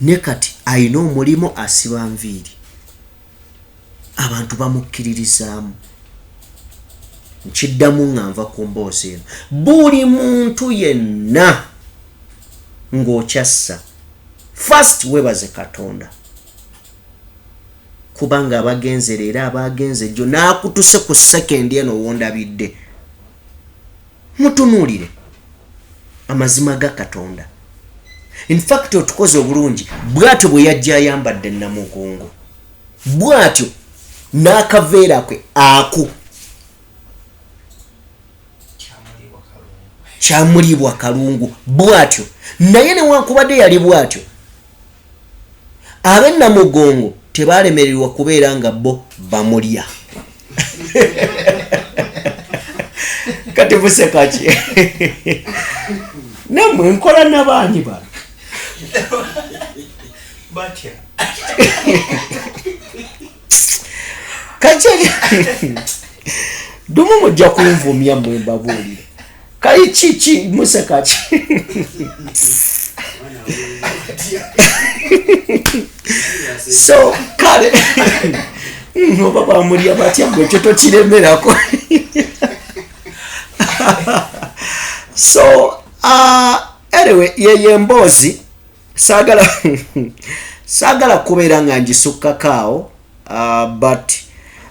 Ne kati ayina omulimu asiba nviiri. Abantu bamukkiririzaamu. Nkiddamu nga nva ku mboozi eno. Buli muntu yenna ng'okyassa. First webaze Katonda. Kubanga abagenze leero abagenze jjo n'akutuse ku sekendi eno wondabidde. Mutunuulire amazima ga Katonda. In fact otukoze obulungi bw'atyo bwe yajja ayambadde Namugongo. Bw'atyo n'akaveera kwe aku kyamulibwa kalungu bw'atyo. Naye newankubadde yali bw'atyo, ab'e Namugongo tebaalemererwa kubeera nga bo bamulya. Kati buseka ki? Nammwe nkola n'abaanyi bano. Batya. Kachege. Dumu mujja kunvumya mmwe mbabuulire. Kali chichi museka ki? So kale oba bamulya batya gwe kyo tokiremerako. So anyway yeye mboozi sagala kubeera nga njisukkakaawo, but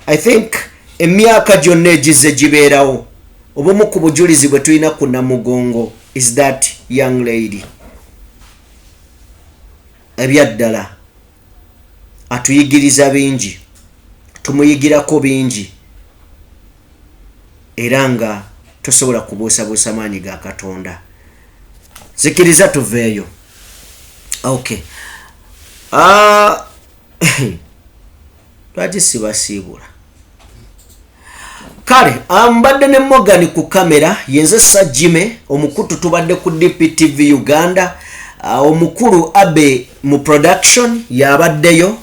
I think emyaka gyonna egize gibeerawo. Obumu ku bujulizi bwe tulina ku Namugongo is that young lady. Ebyaddala atuyigiriza bingi, tumuyigirako bingi, era nga tosobola kubuusabuusa maanyi ga Katonda. Zikiriza tuveeyo. Okay. Lwaki sibasiibula? Kale, mbadde ne Morgan ku kamera, yenze Sajime, omukutu tubadde ku DPTV Uganda, omukulu Abe mu production yabaddeyo,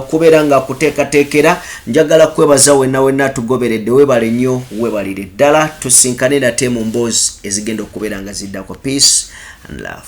kubeera nga kuteekateekera. Njagala kwebaza wenna tugoberedde, webale nnyo, webalire ddala, tusinkanira ate mu mboozi ezigenda okubeera nga ziddako. Peace and love.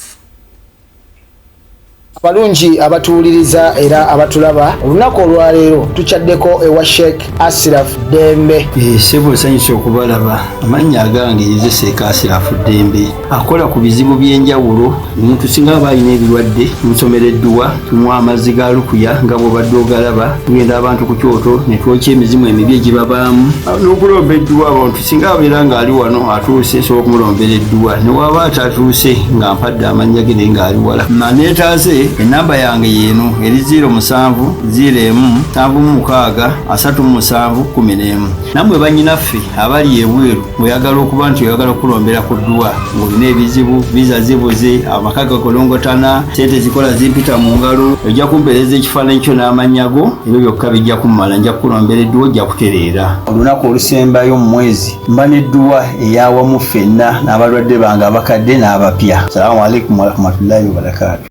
Balungi abatuuliriza era abatulaba, olunaku olwaleero tukyaddeko ewa Sheikh Asiraf Dembe. Sebo sanyusa okubalaba. Amannya agange Yezeseeka Asiraf Dembe akola ku bizibu by'enjawulo. Omuntu singa aba alina ebirwadde musomereddwa, tumuwa amazzi ga lukuya nga bw'obadde ogalaba, tugenda abantu ku kyoto ne twokya emizimu emibi egibabaamu n'okulombeddwa. Abantu singa abeera ng'ali wano atuuse, sobola okumulombereddwa. Ne waba atatuuse nga mpadde amannya ge naye ng'ali wala. Neetaaze enamba yange yeno eri 0701763711. Namwe bannyinaffe abali ebweru oyagala okuba nti oyagala okulombera ku ddwa ng'olina ebizibu, viza zibuze, amaka gakolongotana, sente zikola zimpita mu ngalo, ojja kumpeereza ekifaananyi kyo n'amannya go, ebyo byokka bijja kummala. Nja kukulombera edduwa, ojja kutereera. Olunaku olusembayo mu mwezi mba n'edduwa eyawamu ffenna n'abalwadde bange abakadde n'abapya. Salaamu alaikum warahmatullahi wabarakatuh.